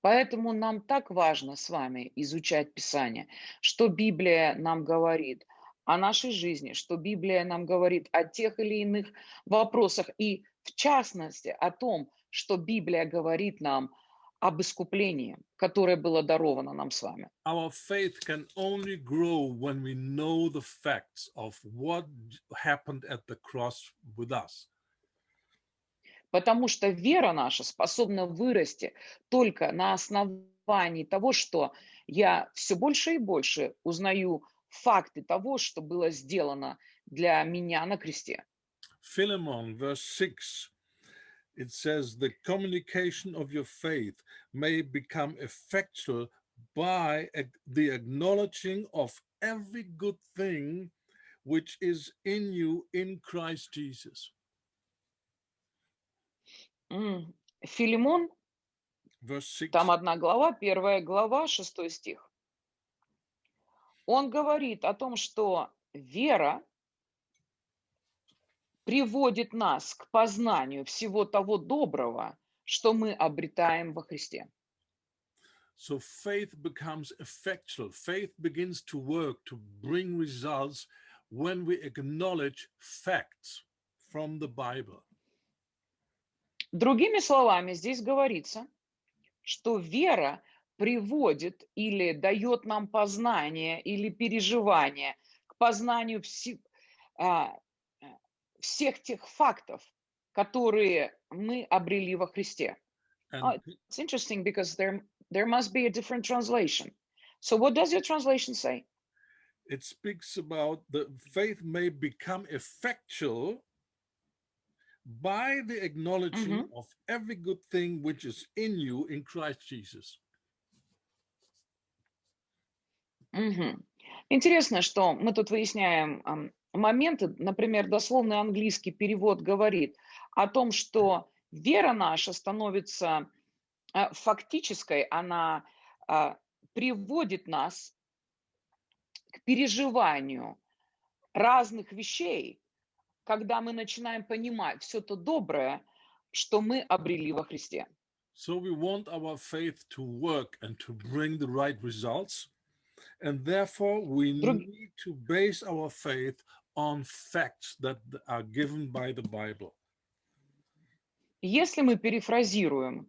Поэтому нам так важно с вами изучать Писание, что Библия нам говорит о нашей жизни, что Библия нам говорит о тех или иных вопросах, и в частности о том, что Библия говорит нам об искуплении, которое было даровано нам с вами. Our faith can only grow when we know the facts of what happened at the cross with us. Потому что вера наша способна вырасти только на основании того, что я все больше и больше узнаю факты того, что было сделано для меня на кресте. Philemon, verse 6, it says, the communication of your faith may become effectual by the acknowledging of every good thing which is in you in Christ Jesus. Филимон, Verse 6. там 1 глава, 1 глава, 6 стих. Он говорит о том, что вера приводит нас к познанию всего того доброго, что мы обретаем во Христе. So faith becomes effectual. Faith begins to work to bring results when we acknowledge facts from the Bible. Другими словами, здесь говорится, что вера приводит или дает нам познание или переживание к познанию всех тех фактов, которые мы обрели во Христе. And It's interesting because there must be a different translation. So what does your translation say? it speaks about the faith may become effectual by the acknowledging of every good thing which is in you in Christ Jesus. Интересно, что мы тут выясняем моменты, например, дословный английский перевод говорит о том, что вера наша становится фактической, она а, приводит нас к переживанию разных вещей, когда мы начинаем понимать все то доброе, что мы обрели во Христе. So we want our faith to work and to bring the right results. And therefore, we Друг- need to base our faith on facts that are given by the Bible. Если мы перефразируем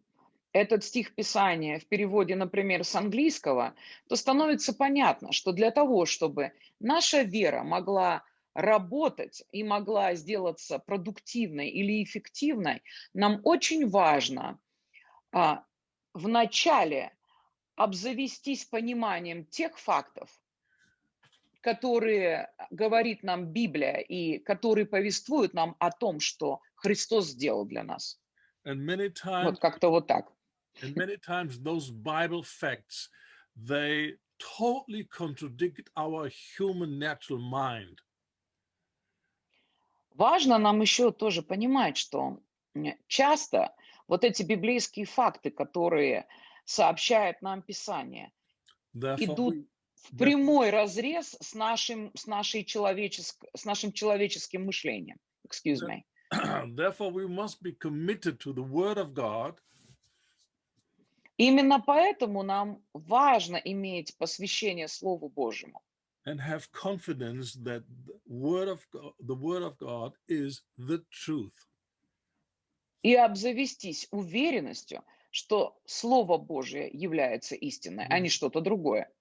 этот стих Писания в переводе, например, с английского, то становится понятно, что для того, чтобы наша вера могла работать и могла сделаться продуктивной или эффективной, нам очень важно вначале обзавестись пониманием тех фактов, которые говорит нам Библия и которые повествуют нам о том, что Христос сделал для нас. And many Вот times, как-то вот так. those Bible facts, they totally contradict our human natural mind. Важно нам еще тоже понимать, что часто вот эти библейские факты, которые сообщает нам Писание, Therefore, идут we, в therefore, прямой разрез с нашим человеческим мышлением. Excuse me. therefore, we must be committed to the Word of God. Именно поэтому нам важно иметь посвящение Слову Божьему And have confidence that the Word of God is the truth. и обзавестись уверенностью, что Слово Божие является истиной, а не что-то другое.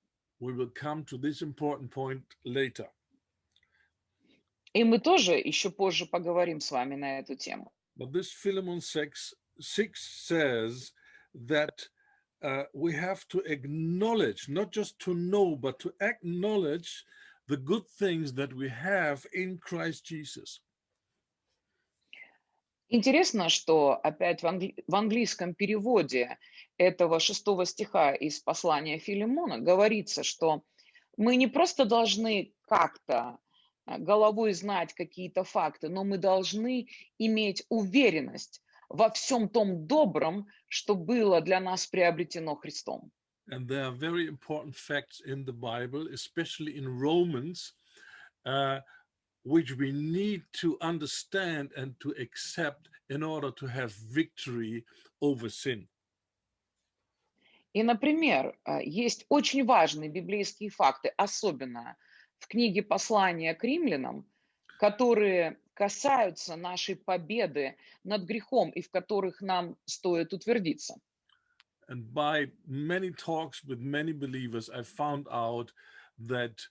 We will come to this important point later. И мы тоже еще позже поговорим с вами на эту тему. But this Philemon 6 says that we have to acknowledge, not just to know, but to acknowledge the good things that we have in Christ Jesus. Интересно, что опять в английском переводе этого 6 стиха из послания Филимона говорится, что мы не просто должны как-то головой знать какие-то факты, но мы должны иметь уверенность во всем том добром, что было для нас приобретено Христом. And there are very important facts in the Bible, especially in Romans, which we need to understand and to accept in order to have victory over sin. И, например, есть очень важные библейские факты, особенно в книге «Послание к римлянам», которые касаются нашей победы над грехом и в которых нам стоит утвердиться. And by many talks with many believers, I found out that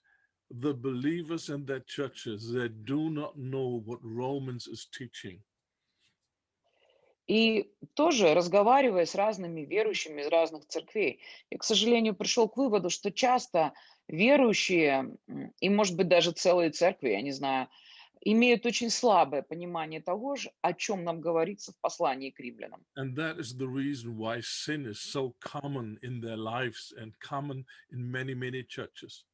the believers in their churches, they do not know what Romans is teaching. И тоже, разговаривая с разными верующими из разных церквей, я, к сожалению, пришел к выводу, что часто верующие, и, может быть, даже целые церкви, я не знаю, имеют очень слабое понимание того же, о чем нам говорится в послании к римлянам. And that is the reason why sin is so common in their lives and common in many, many churches.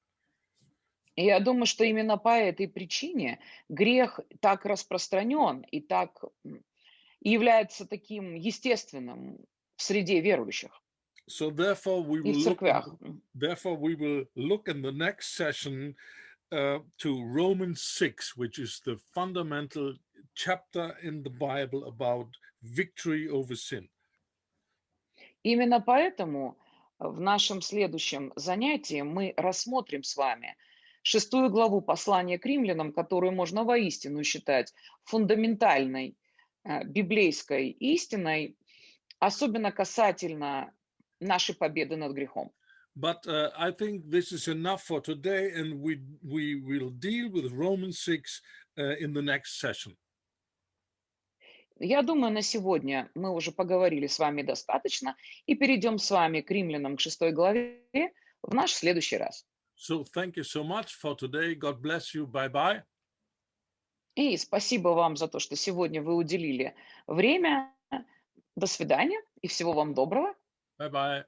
И я думаю, что именно по этой причине грех так распространен и так и является таким естественным в среде верующих So therefore и в церквях. we will look in the next session to Romans 6, which is the fundamental chapter in the Bible about victory over sin. Именно поэтому в нашем следующем занятии мы рассмотрим с вами 6 главу послания к римлянам, которую можно воистину считать фундаментальной библейской истиной, особенно касательно нашей победы над грехом. But I think this is enough for today, and we will deal with Romans 6 in the next session. Я думаю, на сегодня мы уже поговорили с вами достаточно и перейдем с вами к римлянам, к 6 главе в наш следующий раз. So thank you so much for today. God bless you. Bye-bye. И спасибо вам за то, что сегодня вы уделили время. До свидания и всего вам доброго. Bye-bye.